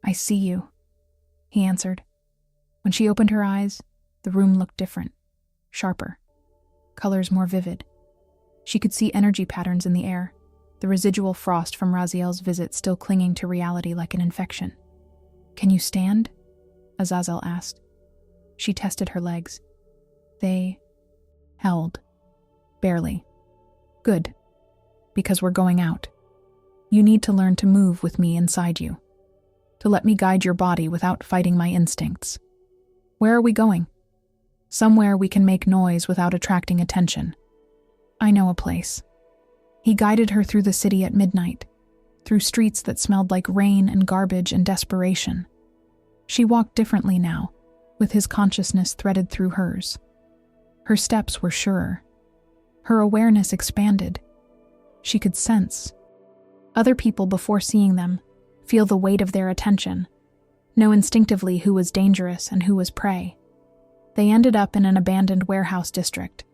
I see you, he answered. When she opened her eyes, the room looked different, sharper, colors more vivid. She could see energy patterns in the air, the residual frost from Raziel's visit still clinging to reality like an infection. Can you stand? Azazel asked. She tested her legs. They held. Barely. Good. Because we're going out. You need to learn to move with me inside you. To let me guide your body without fighting my instincts. Where are we going? Somewhere we can make noise without attracting attention. I know a place. He guided her through the city at midnight, through streets that smelled like rain and garbage and desperation. She walked differently now, with his consciousness threaded through hers. Her steps were surer. Her awareness expanded. She could sense. Other people, before seeing them, feel the weight of their attention, know instinctively who was dangerous and who was prey. They ended up in an abandoned warehouse district.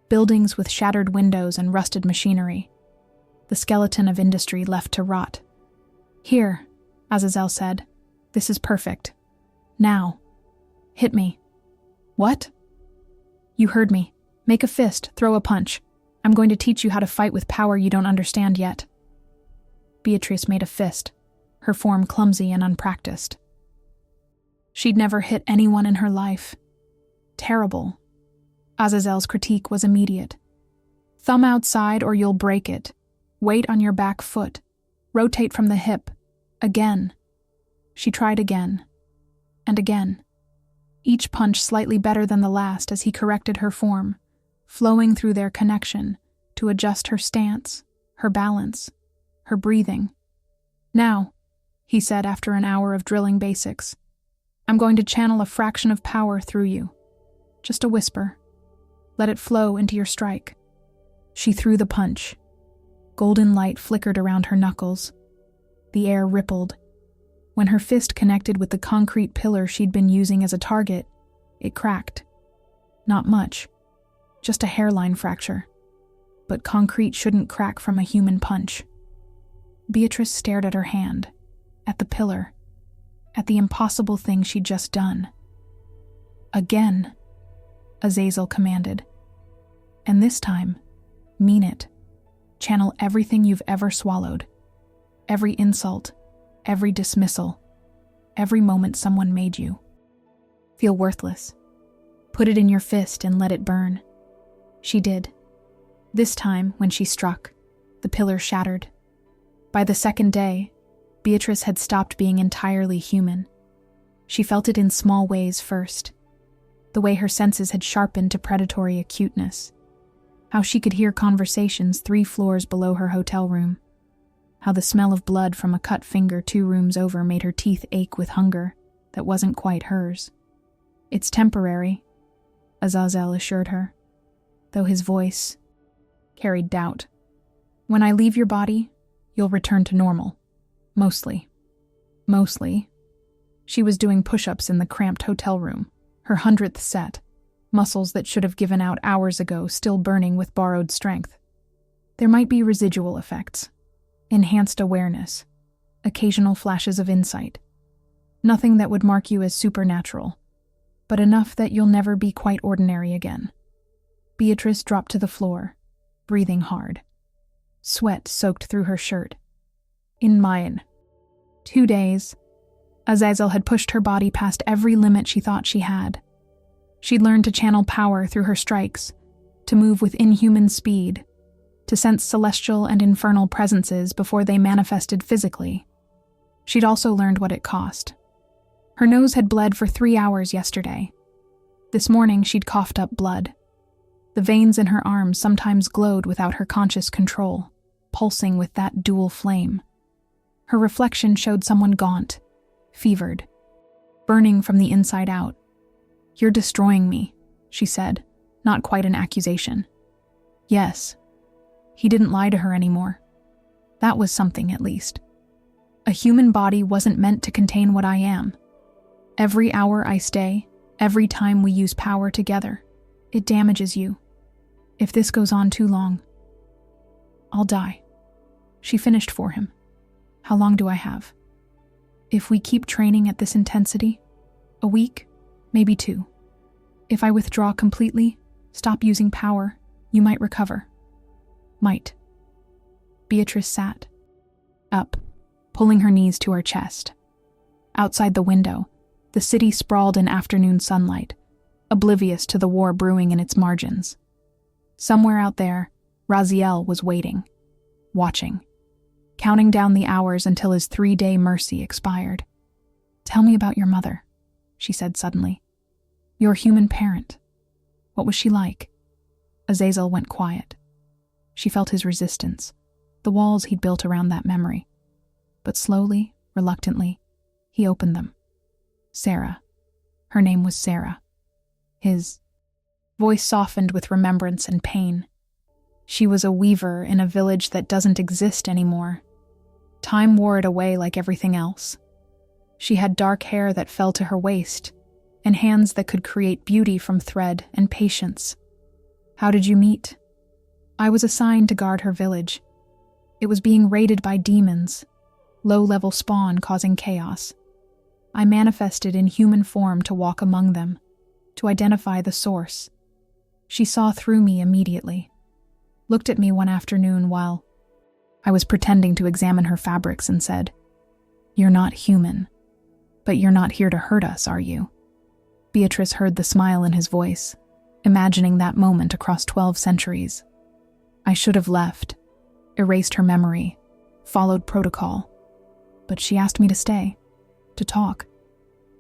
Buildings with shattered windows and rusted machinery. The skeleton of industry left to rot. Here, Azazel said, this is perfect. Now. Hit me. What? You heard me. Make a fist, throw a punch. I'm going to teach you how to fight with power you don't understand yet. Beatrice made a fist, her form clumsy and unpracticed. She'd never hit anyone in her life. Terrible. Azazel's critique was immediate. Thumb outside or you'll break it. Weight on your back foot. Rotate from the hip. Again. She tried again. And again. Each punch slightly better than the last as he corrected her form, flowing through their connection to adjust her stance, her balance, her breathing. "Now," he said after an hour of drilling basics, "I'm going to channel a fraction of power through you. Just a whisper. Let it flow into your strike." She threw the punch. Golden light flickered around her knuckles. The air rippled. When her fist connected with the concrete pillar she'd been using as a target, it cracked. Not much, just a hairline fracture. But concrete shouldn't crack from a human punch. Beatrice stared at her hand, at the pillar, at the impossible thing she'd just done. "Again," Azazel commanded. "And this time, mean it. Channel everything you've ever swallowed. Every insult, every dismissal, every moment someone made you. Feel worthless. Put it in your fist and let it burn." She did. This time, when she struck, the pillar shattered. By the second day, Beatrice had stopped being entirely human. She felt it in small ways first. The way her senses had sharpened to predatory acuteness. How she could hear conversations 3 floors below her hotel room. How the smell of blood from a cut finger 2 rooms over made her teeth ache with hunger that wasn't quite hers. "It's temporary," Azazel assured her, though his voice carried doubt. "When I leave your body, you'll return to normal. Mostly." Mostly. She was doing push-ups in the cramped hotel room, her 100th set, muscles that should have given out hours ago still burning with borrowed strength. There might be residual effects, enhanced awareness, occasional flashes of insight. Nothing that would mark you as supernatural, but enough that you'll never be quite ordinary again. Beatrice dropped to the floor, breathing hard. Sweat soaked through her shirt. In mine. 2 days. Azazel had pushed her body past every limit she thought she had. She'd learned to channel power through her strikes, to move with inhuman speed, to sense celestial and infernal presences before they manifested physically. She'd also learned what it cost. Her nose had bled for 3 hours yesterday. This morning she'd coughed up blood. The veins in her arms sometimes glowed without her conscious control, pulsing with that dual flame. Her reflection showed someone gaunt, fevered, burning from the inside out. "You're destroying me," she said, not quite an accusation. Yes. He didn't lie to her anymore. That was something, at least. A human body wasn't meant to contain what I am. Every hour I stay, every time we use power together, it damages you. If this goes on too long, I'll die. She finished for him. How long do I have? If we keep training at this intensity, a week, maybe 2. If I withdraw completely, stop using power, you might recover. Might. Beatrice sat up, pulling her knees to her chest. Outside the window, the city sprawled in afternoon sunlight, oblivious to the war brewing in its margins. Somewhere out there, Raziel was waiting, watching, counting down the hours until his 3-day mercy expired. "Tell me about your mother," she said suddenly. "Your human parent. What was she like?" Azazel went quiet. She felt his resistance, the walls he'd built around that memory. But slowly, reluctantly, he opened them. Sarah. Her name was Sarah. His voice softened with remembrance and pain. She was a weaver in a village that doesn't exist anymore. Time wore it away like everything else. She had dark hair that fell to her waist, and hands that could create beauty from thread and patience. "How did you meet?" "I was assigned to guard her village. It was being raided by demons, low-level spawn causing chaos. I manifested in human form to walk among them, to identify the source. She saw through me immediately, looked at me one afternoon while I was pretending to examine her fabrics and said, 'You're not human, but you're not here to hurt us, are you?'" Beatrice heard the smile in his voice, imagining that moment across 12 centuries. I should have left, erased her memory, followed protocol. But she asked me to stay, to talk.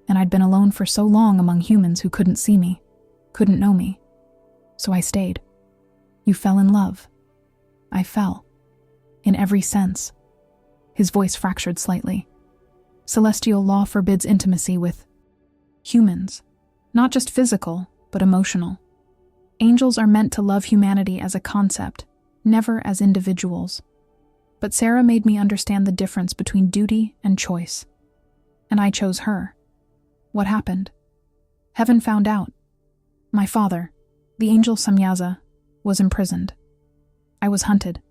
And I'd been alone for so long among humans who couldn't see me, couldn't know me. So I stayed. You fell in love. I fell. in every sense. His voice fractured slightly. Celestial law forbids intimacy with humans, not just physical, but emotional. Angels are meant to love humanity as a concept, never as individuals. But Sarah made me understand the difference between duty and choice. And I chose her. What happened? Heaven found out. My father, the angel Samyaza, was imprisoned. I was hunted.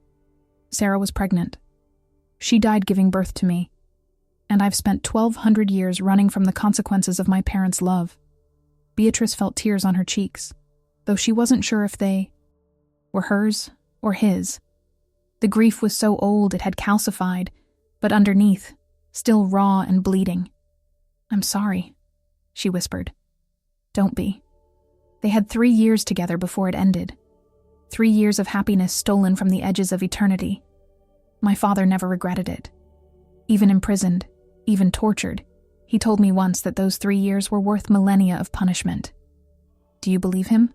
Sarah was pregnant. She died giving birth to me. And I've spent 1,200 years running from the consequences of my parents' love. Beatrice felt tears on her cheeks, though she wasn't sure if they were hers or his. The grief was so old it had calcified, but underneath, still raw and bleeding. "I'm sorry," she whispered. "Don't be." They had 3 years together before it ended. 3 years of happiness stolen from the edges of eternity. My father never regretted it. Even imprisoned, even tortured, he told me once that those 3 years were worth millennia of punishment. Do you believe him?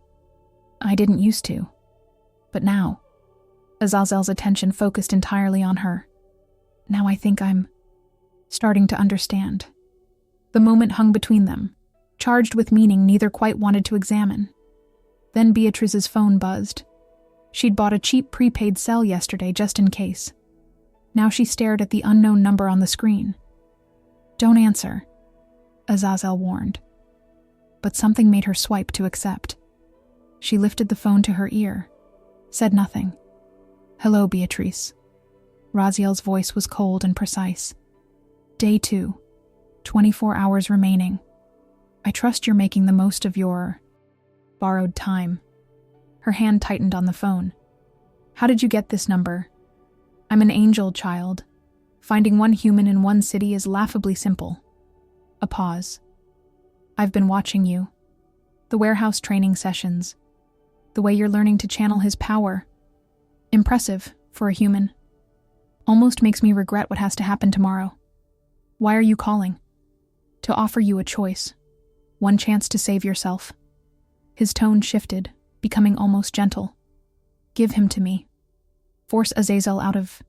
I didn't used to. But now, Azazel's attention focused entirely on her. Now I think I'm starting to understand. The moment hung between them, charged with meaning neither quite wanted to examine. Then Beatrice's phone buzzed. She'd bought a cheap prepaid cell yesterday just in case. Now she stared at the unknown number on the screen. "Don't answer," Azazel warned. But something made her swipe to accept. She lifted the phone to her ear, said nothing. "Hello, Beatrice." Raziel's voice was cold and precise. "Day 2, 24 hours remaining. I trust you're making the most of your borrowed time." Her hand tightened on the phone. "How did you get this number?" "I'm an angel, child. Finding one human in one city is laughably simple." A pause. "I've been watching you. The warehouse training sessions. The way you're learning to channel his power. Impressive for a human. Almost makes me regret what has to happen tomorrow. Why are you calling?" "To offer you a choice. One chance to save yourself." His tone shifted, becoming almost gentle. "Give him to me. Force Azazel out of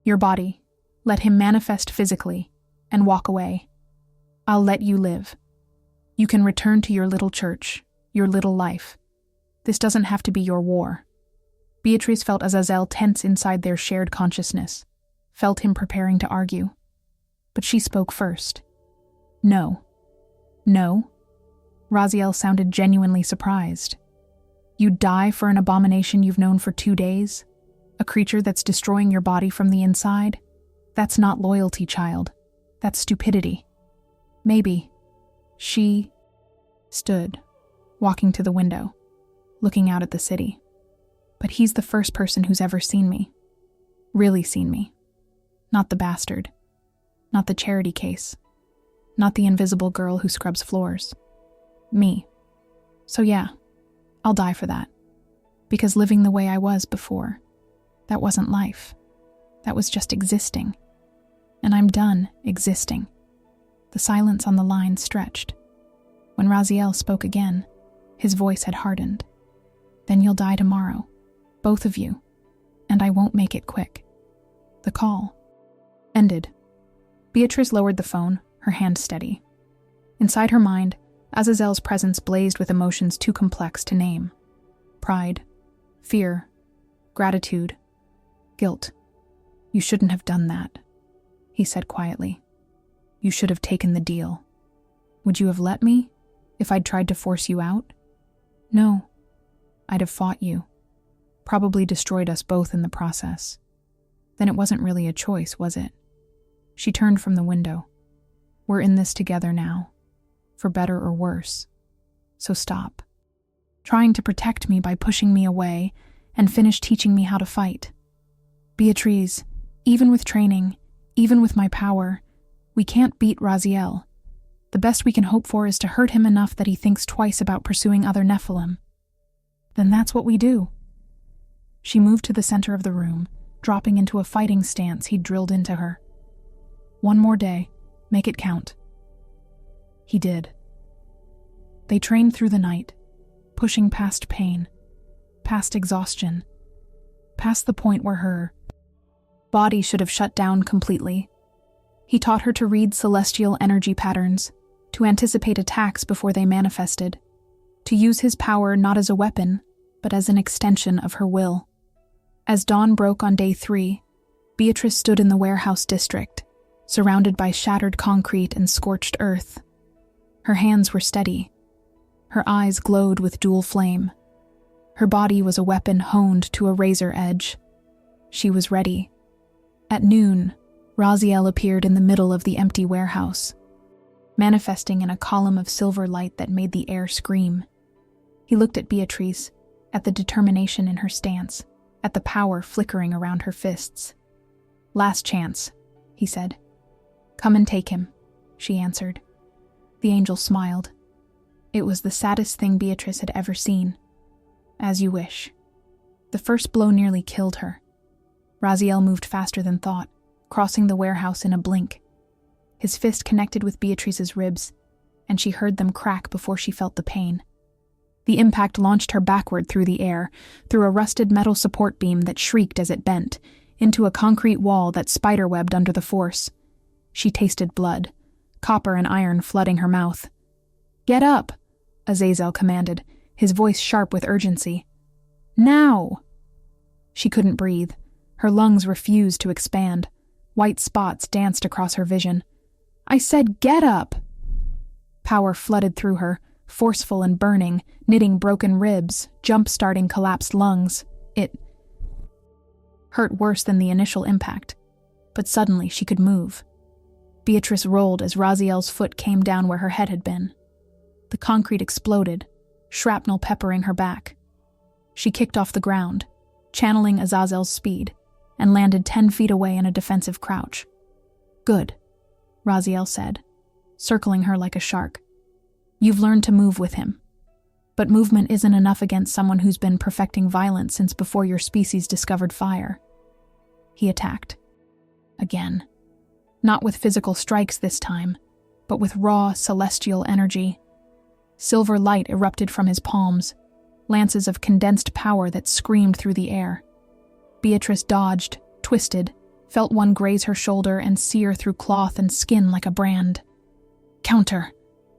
your body. Let him manifest physically, and walk away. I'll let you live. You can return to your little church, your little life. This doesn't have to be your war." Beatrice felt Azazel tense inside their shared consciousness, felt him preparing to argue. But she spoke first. "No." "No?" Raziel sounded genuinely surprised. "You'd die for an abomination you've known for 2 days? A creature that's destroying your body from the inside? That's not loyalty, child. That's stupidity." "Maybe." She stood, walking to the window, looking out at the city. "But he's the first person who's ever seen me. Really seen me. Not the bastard. Not the charity case. Not the invisible girl who scrubs floors. Me. So yeah, I'll die for that. Because living the way I was before, that wasn't life. That was just existing. And I'm done existing." The silence on the line stretched. When Raziel spoke again, his voice had hardened. "Then you'll die tomorrow. Both of you. And I won't make it quick." The call ended. Beatrice lowered the phone, her hand steady. Inside her mind, Azazel's presence blazed with emotions too complex to name. Pride, fear, gratitude, guilt. "You shouldn't have done that," he said quietly. "You should have taken the deal. Would you have let me, if I'd tried to force you out?" "No. I'd have fought you. Probably destroyed us both in the process. Then it wasn't really a choice, was it?" She turned from the window. "We're in this together now, for better or worse. So stop trying to protect me by pushing me away and finish teaching me how to fight. Beatrice, even with training, even with my power, we can't beat Raziel. The best we can hope for is to hurt him enough that he thinks twice about pursuing other Nephilim. Then that's what we do." She moved to the center of the room, dropping into a fighting stance he'd drilled into her. "One more day. Make it count." He did. They trained through the night, pushing past pain, past exhaustion, past the point where her body should have shut down completely. He taught her to read celestial energy patterns, to anticipate attacks before they manifested, to use his power not as a weapon, but as an extension of her will. As dawn broke on day 3, Beatrice stood in the warehouse district, surrounded by shattered concrete and scorched earth. Her hands were steady. Her eyes glowed with dual flame. Her body was a weapon honed to a razor edge. She was ready. At noon, Raziel appeared in the middle of the empty warehouse, manifesting in a column of silver light that made the air scream. He looked at Beatrice, at the determination in her stance, at the power flickering around her fists. "Last chance," he said. "Come and take him," she answered. The angel smiled. It was the saddest thing Beatrice had ever seen. "As you wish." The first blow nearly killed her. Raziel moved faster than thought, crossing the warehouse in a blink. His fist connected with Beatrice's ribs, and she heard them crack before she felt the pain. The impact launched her backward through the air, through a rusted metal support beam that shrieked as it bent, into a concrete wall that spiderwebbed under the force. She tasted blood, copper and iron flooding her mouth. "Get up," Azazel commanded, his voice sharp with urgency. "Now!" She couldn't breathe. Her lungs refused to expand. White spots danced across her vision. "I said get up!" Power flooded through her, forceful and burning, knitting broken ribs, jump-starting collapsed lungs. It hurt worse than the initial impact, but suddenly she could move. Beatrice rolled as Raziel's foot came down where her head had been. The concrete exploded, shrapnel peppering her back. She kicked off the ground, channeling Azazel's speed, and landed 10 feet away in a defensive crouch. "Good," Raziel said, circling her like a shark. "You've learned to move with him. But movement isn't enough against someone who's been perfecting violence since before your species discovered fire." He attacked. Again. Not with physical strikes this time, but with raw, celestial energy. Silver light erupted from his palms, lances of condensed power that screamed through the air. Beatrice dodged, twisted, felt one graze her shoulder and sear through cloth and skin like a brand. "Counter,"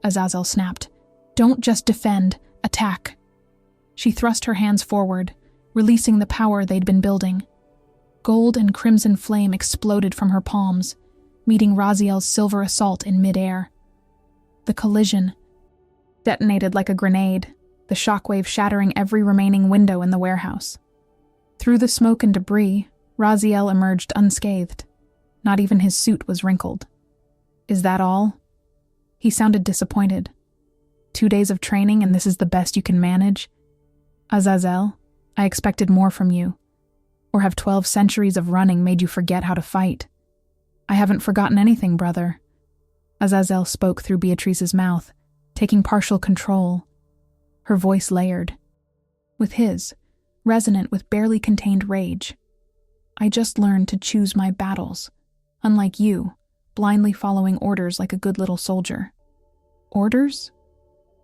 Azazel snapped. "Don't just defend, attack." She thrust her hands forward, releasing the power they'd been building. Gold and crimson flame exploded from her palms, meeting Raziel's silver assault in midair. The collision detonated like a grenade, the shockwave shattering every remaining window in the warehouse. Through the smoke and debris, Raziel emerged unscathed. Not even his suit was wrinkled. "Is that all?" He sounded disappointed. 2 days of training and this is the best you can manage? "Azazel, I expected more from you. Or have 12 centuries of running made you forget how to fight?" "I haven't forgotten anything, brother." Azazel spoke through Beatrice's mouth, taking partial control. Her voice layered. With his, resonant with barely contained rage. "I just learned to choose my battles, unlike you, blindly following orders like a good little soldier." "Orders?"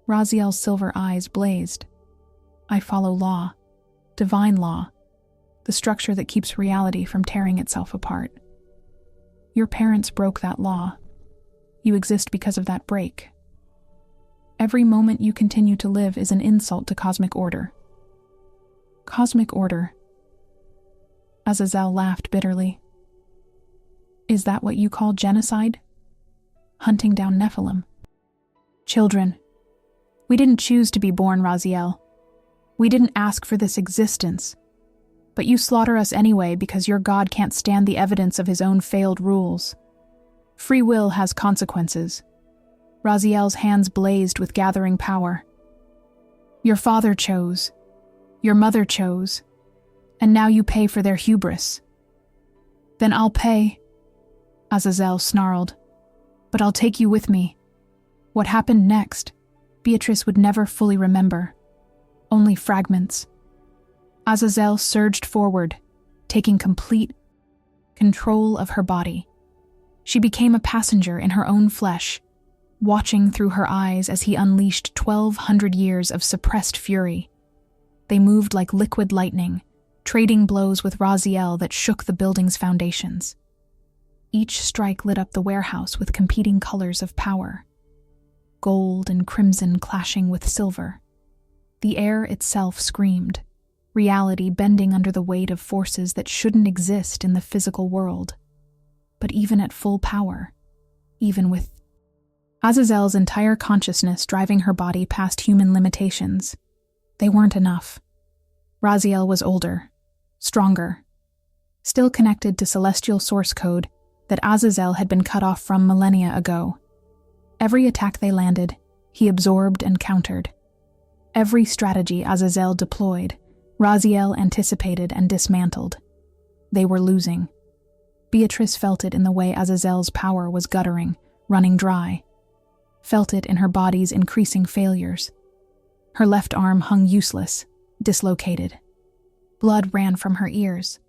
Raziel's silver eyes blazed. "I follow law, divine law, the structure that keeps reality from tearing itself apart. Your parents broke that law. You exist because of that break. Every moment you continue to live is an insult to cosmic order." "Cosmic order?" Azazel laughed bitterly. "Is that what you call genocide? Hunting down Nephilim? Children. We didn't choose to be born, Raziel. We didn't ask for this existence. But you slaughter us anyway because your God can't stand the evidence of his own failed rules. Free will has consequences." Raziel's hands blazed with gathering power. "Your father chose. Your mother chose. And now you pay for their hubris." "Then I'll pay," Azazel snarled. "But I'll take you with me." What happened next, Beatrice would never fully remember. Only fragments. Azazel surged forward, taking complete control of her body. She became a passenger in her own flesh, watching through her eyes as he unleashed 1,200 years of suppressed fury. They moved like liquid lightning, trading blows with Raziel that shook the building's foundations. Each strike lit up the warehouse with competing colors of power, gold and crimson clashing with silver. The air itself screamed, reality bending under the weight of forces that shouldn't exist in the physical world. But even at full power, even with Azazel's entire consciousness driving her body past human limitations, they weren't enough. Raziel was older, stronger, still connected to celestial source code that Azazel had been cut off from millennia ago. Every attack they landed, he absorbed and countered. Every strategy Azazel deployed, Raziel anticipated and dismantled. They were losing. Beatrice felt it in the way Azazel's power was guttering, running dry. Felt it in her body's increasing failures. Her left arm hung useless, dislocated. Blood ran from her ears.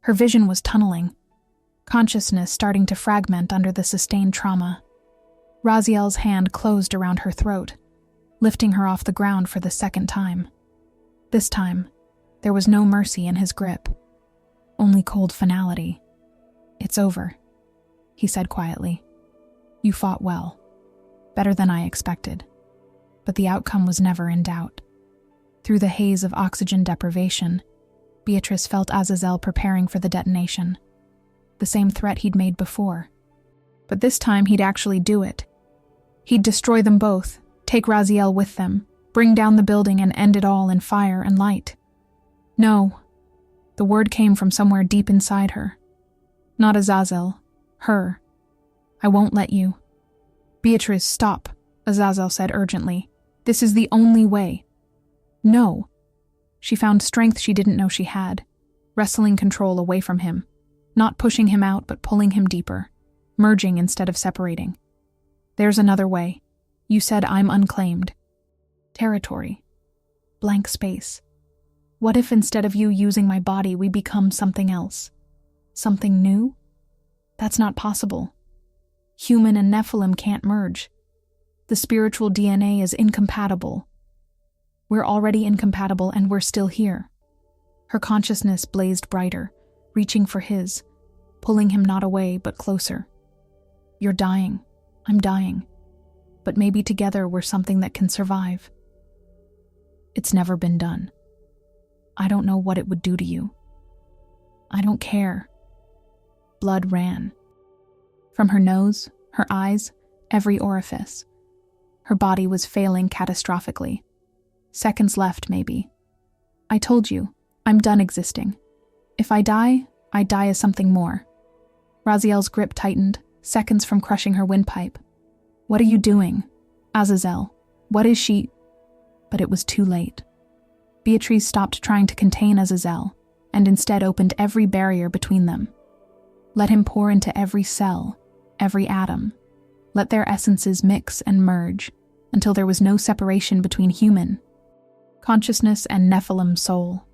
Her vision was tunneling, consciousness starting to fragment under the sustained trauma. Raziel's hand closed around her throat, lifting her off the ground for the second time. This time, there was no mercy in his grip, only cold finality. "It's over," he said quietly. "You fought well, better than I expected." But the outcome was never in doubt. Through the haze of oxygen deprivation, Beatrice felt Azazel preparing for the detonation. The same threat he'd made before. But this time he'd actually do it. He'd destroy them both, take Raziel with them, bring down the building and end it all in fire and light. No. The word came from somewhere deep inside her. Not Azazel. Her. "I won't let you." "Beatrice, stop," Azazel said urgently. "This is the only way." "No." She found strength she didn't know she had, wrestling control away from him, not pushing him out but pulling him deeper, merging instead of separating. "There's another way. You said I'm unclaimed. Territory. Blank space. What if instead of you using my body we become something else? Something new? That's not possible. Human and Nephilim can't merge. The spiritual DNA is incompatible. We're already incompatible and we're still here." Her consciousness blazed brighter, reaching for his, pulling him not away but closer. "You're dying. I'm dying. But maybe together we're something that can survive." "It's never been done. I don't know what it would do to you. I don't care." Blood ran. From her nose, her eyes, every orifice. Her body was failing catastrophically. Seconds left, maybe. "I told you, I'm done existing. If I die as something more." Raziel's grip tightened, seconds from crushing her windpipe. "What are you doing? Azazel, what is she?" But it was too late. Beatrice stopped trying to contain Azazel, and instead opened every barrier between them. Let him pour into every cell, every atom. Let their essences mix and merge, until there was no separation between human consciousness and Nephilim soul.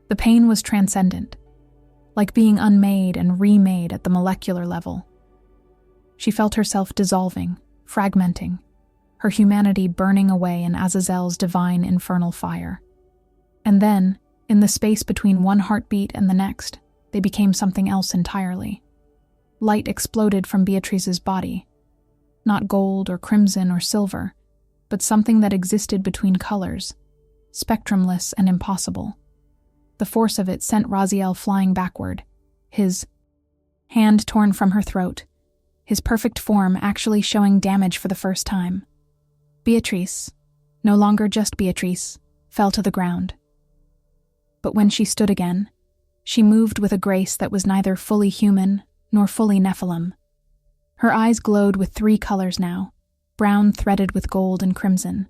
The pain was transcendent, like being unmade and remade at the molecular level. She felt herself dissolving, fragmenting, her humanity burning away in Azazel's divine infernal fire. And then, in the space between one heartbeat and the next, they became something else entirely. Light exploded from Beatrice's body. Not gold or crimson or silver, but something that existed between colors, spectrumless and impossible. The force of it sent Raziel flying backward, his hand torn from her throat, his perfect form actually showing damage for the first time. Beatrice, no longer just Beatrice, fell to the ground. But when she stood again, she moved with a grace that was neither fully human nor fully Nephilim. Her eyes glowed with 3 colors now, brown threaded with gold and crimson.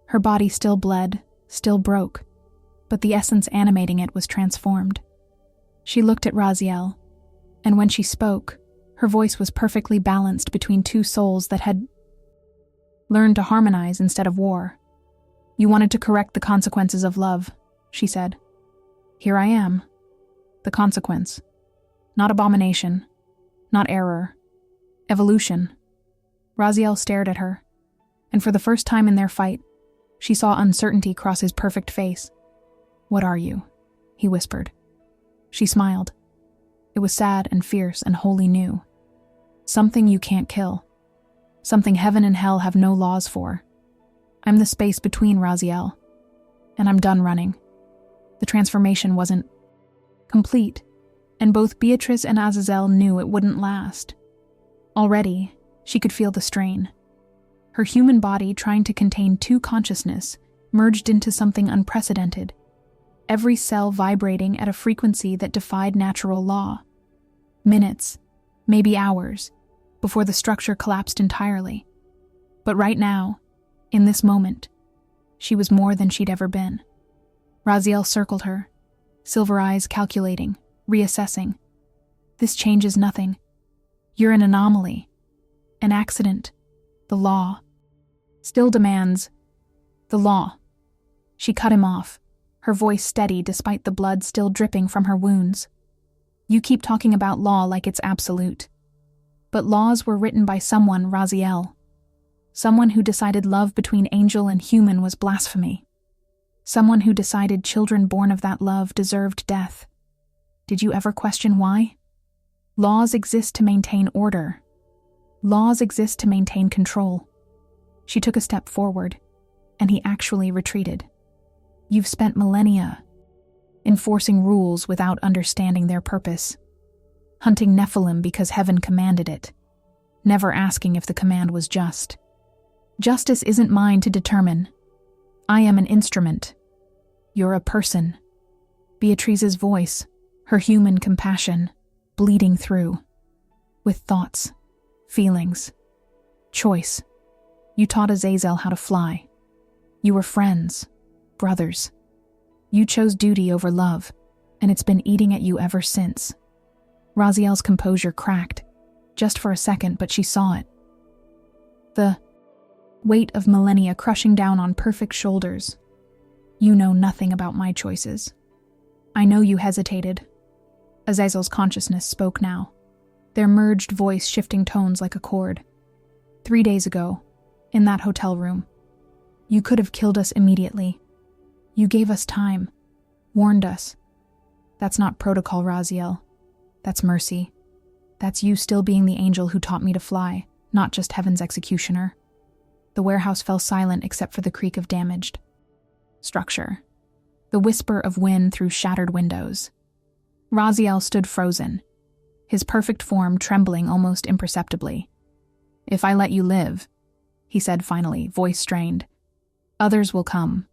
Her body still bled, still broke, but the essence animating it was transformed. She looked at Raziel, and when she spoke, her voice was perfectly balanced between 2 souls that had learned to harmonize instead of war. "You wanted to correct the consequences of love," she said. "Here I am. The consequence. Not abomination. Not error. Evolution." Raziel stared at her, and for the first time in their fight, she saw uncertainty cross his perfect face. "What are you?" he whispered. She smiled. It was sad and fierce and wholly new. Something you can't kill. Something heaven and hell have no laws for. I'm the space between, Raziel. And I'm done running. The transformation wasn't complete, and both Beatrice and Azazel knew it wouldn't last. Already, she could feel the strain. Her human body, trying to contain two consciousness, merged into something unprecedented, every cell vibrating at a frequency that defied natural law. Minutes, maybe hours, before the structure collapsed entirely. But right now, in this moment, she was more than she'd ever been. Raziel circled her, silver eyes calculating, reassessing. This changes nothing. You're an anomaly, an accident. The law still demands the law. She cut him off, her voice steady despite the blood still dripping from her wounds. You keep talking about law like it's absolute. But laws were written by someone, Raziel. Someone who decided love between angel and human was blasphemy. Someone who decided children born of that love deserved death. Did you ever question why? Laws exist to maintain order. Laws exist to maintain control. She took a step forward, and he actually retreated. You've spent millennia enforcing rules without understanding their purpose, hunting Nephilim because heaven commanded it, never asking if the command was just. Justice isn't mine to determine. I am an instrument. You're a person. Beatrice's voice, her human compassion, bleeding through, with thoughts, feelings, choice. You taught Azazel how to fly. You were friends, brothers. You chose duty over love, and it's been eating at you ever since. Raziel's composure cracked, just for a second, but she saw it. The weight of millennia crushing down on perfect shoulders. You know nothing about my choices. I know you hesitated. Azazel's consciousness spoke now, their merged voice shifting tones like a chord. 3 days ago, in that hotel room, you could have killed us immediately. You gave us time, warned us. That's not protocol, Raziel. That's mercy. That's you still being the angel who taught me to fly, not just heaven's executioner. The warehouse fell silent except for the creak of damaged structure, the whisper of wind through shattered windows. Raziel stood frozen, his perfect form trembling almost imperceptibly. If I let you live, he said finally, voice strained, others will come.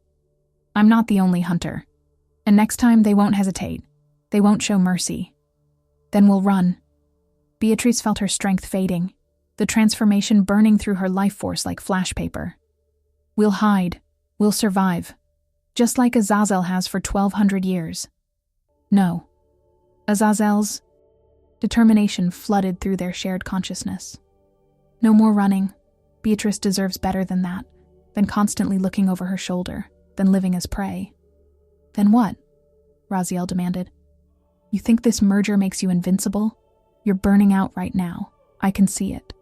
I'm not the only hunter, and next time they won't hesitate. They won't show mercy. Then we'll run. Beatrice felt her strength fading, the transformation burning through her life force like flash paper. We'll hide. We'll survive. Just like Azazel has for 1,200 years. No. Azazel's determination flooded through their shared consciousness. No more running. Beatrice deserves better than that, than constantly looking over her shoulder, than living as prey. Then what? Raziel demanded. You think this merger makes you invincible? You're burning out right now. I can see it.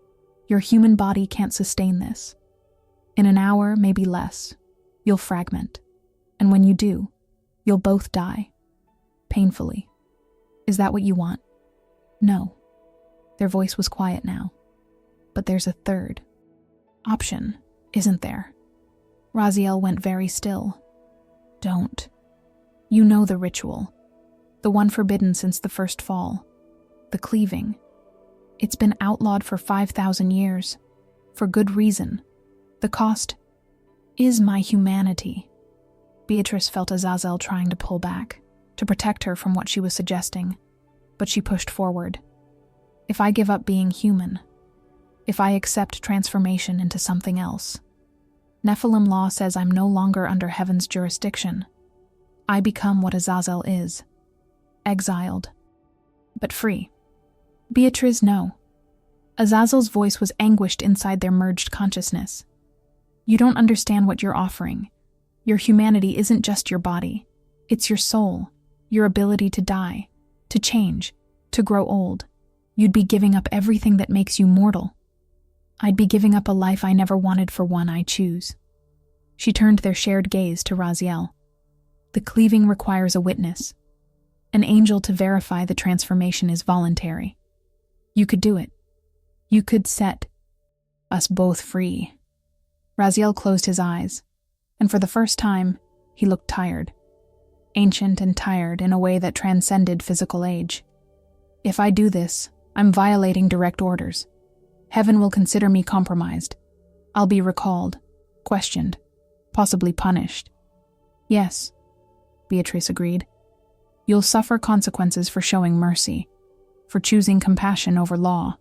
Your human body can't sustain this. In an hour, maybe less, you'll fragment. And when you do, you'll both die. Painfully. Is that what you want? No. Their voice was quiet now. But there's a third option, isn't there? Raziel went very still. Don't. You know the ritual. The one forbidden since the first fall. The cleaving. It's been outlawed for 5,000 years. For good reason. The cost is my humanity. Beatrice felt Azazel trying to pull back, to protect her from what she was suggesting. But she pushed forward. If I give up being human, if I accept transformation into something else, Nephilim law says I'm no longer under heaven's jurisdiction. I become what Azazel is. Exiled. But free. Beatrice, no. Azazel's voice was anguished inside their merged consciousness. You don't understand what you're offering. Your humanity isn't just your body. It's your soul, your ability to die, to change, to grow old. You'd be giving up everything that makes you mortal. I'd be giving up a life I never wanted for one I choose. She turned their shared gaze to Raziel. The cleaving requires a witness, An angel to verify the transformation is voluntary. You could do it. You could set us both free. Raziel closed his eyes, and for the first time, he looked tired. Ancient and tired in a way that transcended physical age. If I do this, I'm violating direct orders. Heaven will consider me compromised. I'll be recalled, questioned, possibly punished. Yes, Beatrice agreed. You'll suffer consequences for showing mercy, for choosing compassion over law,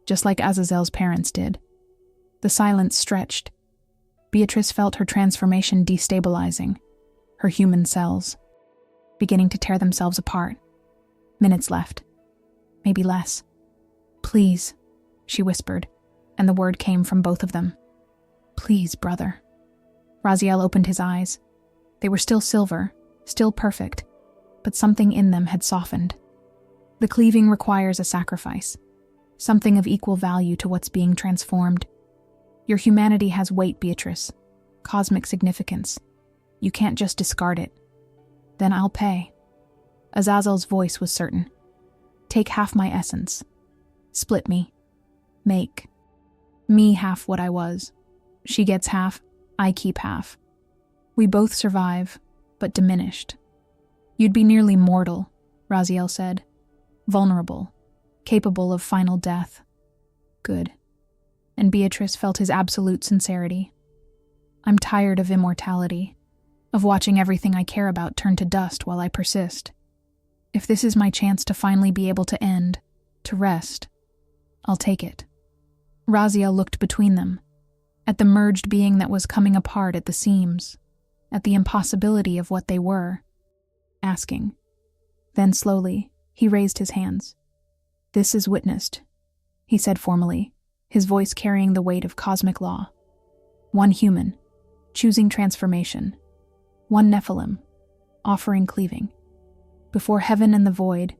just like Azazel's parents did. The silence stretched. Beatrice felt her transformation destabilizing, her human cells beginning to tear themselves apart. Minutes left. Maybe less. Please, she whispered, and the word came from both of them. Please, brother. Raziel opened his eyes. They were still silver, still perfect, but something in them had softened. The cleaving requires a sacrifice, something of equal value to what's being transformed. Your humanity has weight, Beatrice, cosmic significance. You can't just discard it. Then I'll pay. Azazel's voice was certain. Take half my essence. Split me. Make me half what I was. She gets half, I keep half. We both survive, but diminished. You'd be nearly mortal, Raziel said. Vulnerable, capable of final death. Good. And Beatrice felt his absolute sincerity. I'm tired of immortality, of watching everything I care about turn to dust while I persist. If this is my chance to finally be able to end, to rest, I'll take it. Raziel looked between them, at the merged being that was coming apart at the seams, at the impossibility of what they were, asking. Then slowly, he raised his hands. This is witnessed, he said formally, his voice carrying the weight of cosmic law. One human, choosing transformation. One Nephilim, offering cleaving. Before heaven and the void,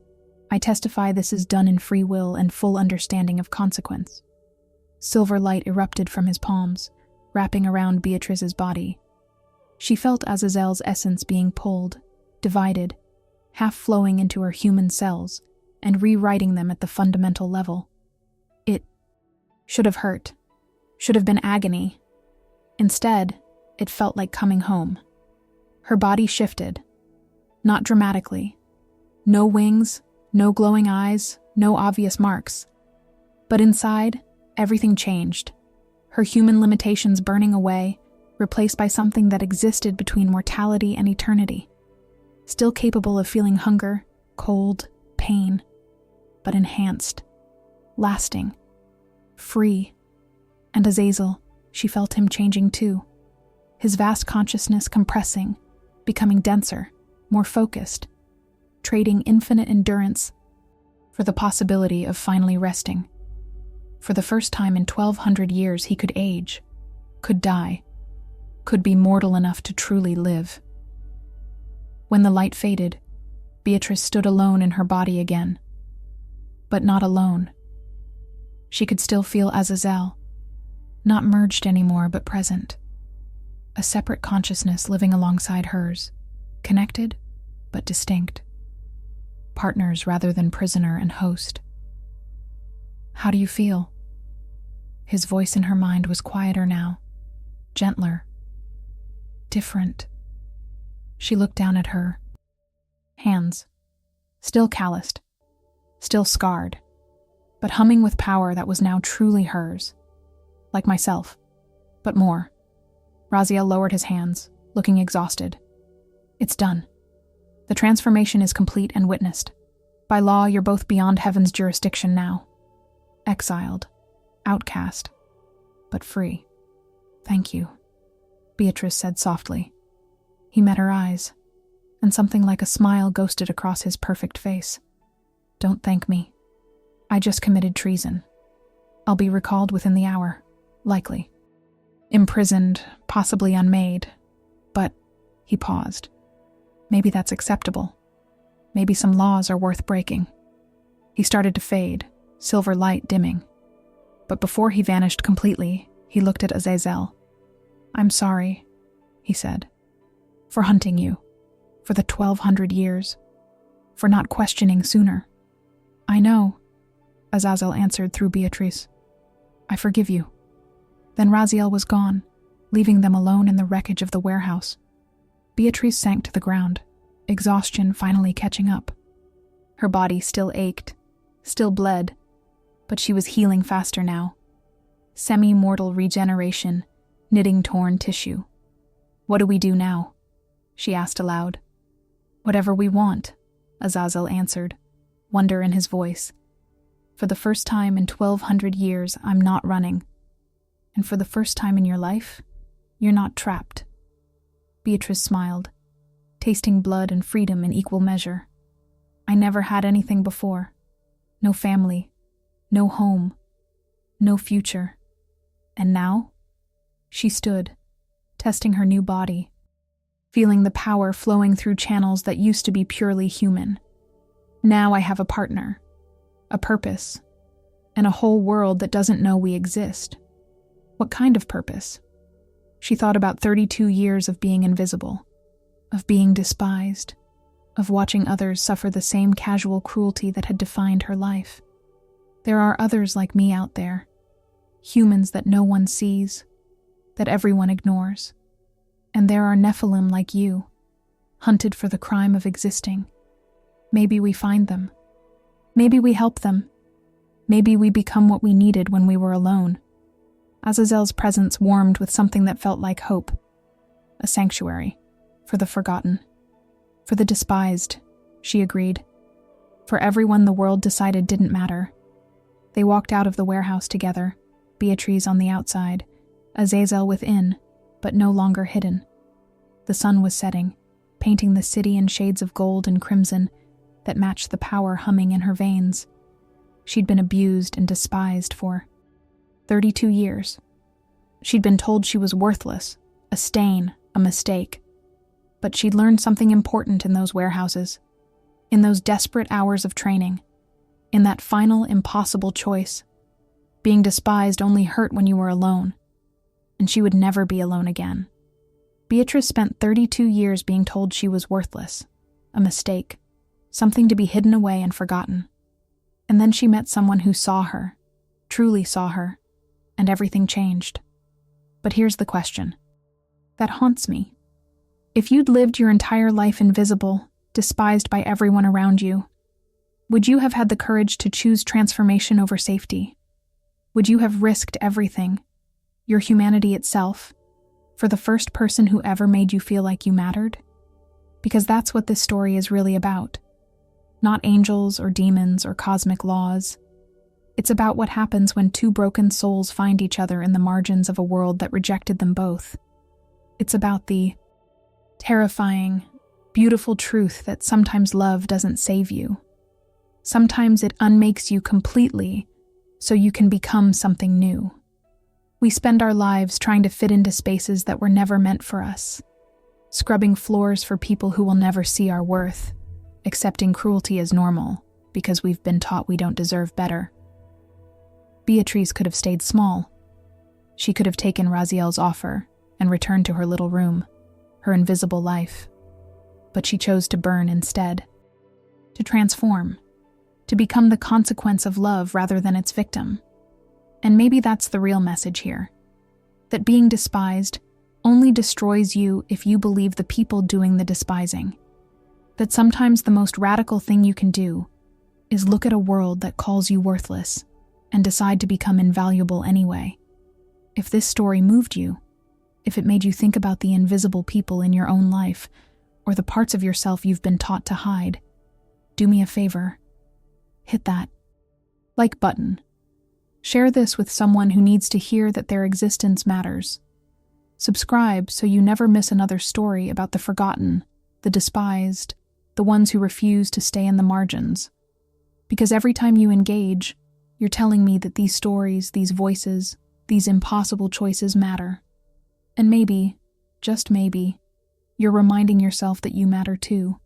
I testify this is done in free will and full understanding of consequence. Silver light erupted from his palms, wrapping around Beatrice's body. She felt Azazel's essence being pulled, divided, half flowing into her human cells and rewriting them at the fundamental level. It should have hurt, should have been agony. Instead, it felt like coming home. Her body shifted, not dramatically. No wings, no glowing eyes, no obvious marks. But inside, everything changed. Her human limitations burning away, replaced by something that existed between mortality and eternity. Still capable of feeling hunger, cold, pain, but enhanced, lasting, free. And Azazel, she felt him changing too. His vast consciousness compressing, becoming denser, more focused, trading infinite endurance for the possibility of finally resting. For the first time in 1,200 years, he could age, could die, could be mortal enough to truly live. When the light faded, Beatrice stood alone in her body again. But not alone. She could still feel Azazel, not merged anymore but present. A separate consciousness living alongside hers, connected but distinct. Partners rather than prisoner and host. How do you feel? His voice in her mind was quieter now, gentler, different. She looked down at her hands, still calloused, still scarred, but humming with power that was now truly hers, like myself, but more. Raziel lowered his hands, looking exhausted. It's done. The transformation is complete and witnessed. By law, you're both beyond heaven's jurisdiction now. Exiled, outcast, but free. Thank you, Beatrice said softly. He met her eyes, and something like a smile ghosted across his perfect face. Don't thank me. I just committed treason. I'll be recalled within the hour, likely. Imprisoned, possibly unmade, but he paused. Maybe that's acceptable. Maybe some laws are worth breaking. He started to fade, silver light dimming. But before he vanished completely, he looked at Azazel. I'm sorry, he said, for hunting you, for the 1,200 years. for not questioning sooner. I know, Azazel answered through Beatrice. I forgive you. Then Raziel was gone, leaving them alone in the wreckage of the warehouse. Beatrice sank to the ground, exhaustion finally catching up. Her body still ached, still bled, but she was healing faster now. Semi-mortal regeneration, knitting torn tissue. What do we do now? She asked aloud. Whatever we want, Azazel answered, wonder in his voice. For the first time in 1,200 years, I'm not running. And for the first time in your life, you're not trapped. Beatrice smiled, tasting blood and freedom in equal measure. I never had anything before. No family, no home, no future. And now? She stood, testing her new body, feeling the power flowing through channels that used to be purely human. Now I have a partner, a purpose, and a whole world that doesn't know we exist. What kind of purpose? She thought about 32 years of being invisible, of being despised, of watching others suffer the same casual cruelty that had defined her life. There are others like me out there, humans that no one sees, that everyone ignores. And there are Nephilim like you, hunted for the crime of existing. Maybe we find them. Maybe we help them. Maybe we become what we needed when we were alone. Azazel's presence warmed with something that felt like hope. A sanctuary, for the forgotten. For the despised, she agreed. For everyone the world decided didn't matter. They walked out of the warehouse together, Beatrice on the outside, Azazel within, but no longer hidden. The sun was setting, painting the city in shades of gold and crimson that matched the power humming in her veins. She'd been abused and despised for 32 years. She'd been told she was worthless, a stain, a mistake. But she'd learned something important in those warehouses, in those desperate hours of training, in that final impossible choice. Being despised only hurt when you were alone, and she would never be alone again. Beatrice spent 32 years being told she was worthless, a mistake, something to be hidden away and forgotten. And then she met someone who saw her, truly saw her, and everything changed. But here's the question that haunts me. If you'd lived your entire life invisible, despised by everyone around you, would you have had the courage to choose transformation over safety? Would you have risked everything, your humanity itself, for the first person who ever made you feel like you mattered? Because that's what this story is really about. Not angels or demons or cosmic laws. It's about what happens when two broken souls find each other in the margins of a world that rejected them both. It's about the terrifying, beautiful truth that sometimes love doesn't save you. Sometimes it unmakes you completely so you can become something new. We spend our lives trying to fit into spaces that were never meant for us, scrubbing floors for people who will never see our worth, accepting cruelty as normal because we've been taught we don't deserve better. Beatrice could have stayed small. She could have taken Raziel's offer and returned to her little room, her invisible life. But she chose to burn instead, to transform, to become the consequence of love rather than its victim. And maybe that's the real message here, that being despised only destroys you if you believe the people doing the despising. That sometimes the most radical thing you can do is look at a world that calls you worthless and decide to become invaluable anyway. If this story moved you, if it made you think about the invisible people in your own life, or the parts of yourself you've been taught to hide, do me a favor. Hit that like button. Share this with someone who needs to hear that their existence matters. Subscribe so you never miss another story about the forgotten, the despised, the ones who refuse to stay in the margins. Because every time you engage, you're telling me that these stories, these voices, these impossible choices matter. And maybe, just maybe, you're reminding yourself that you matter too.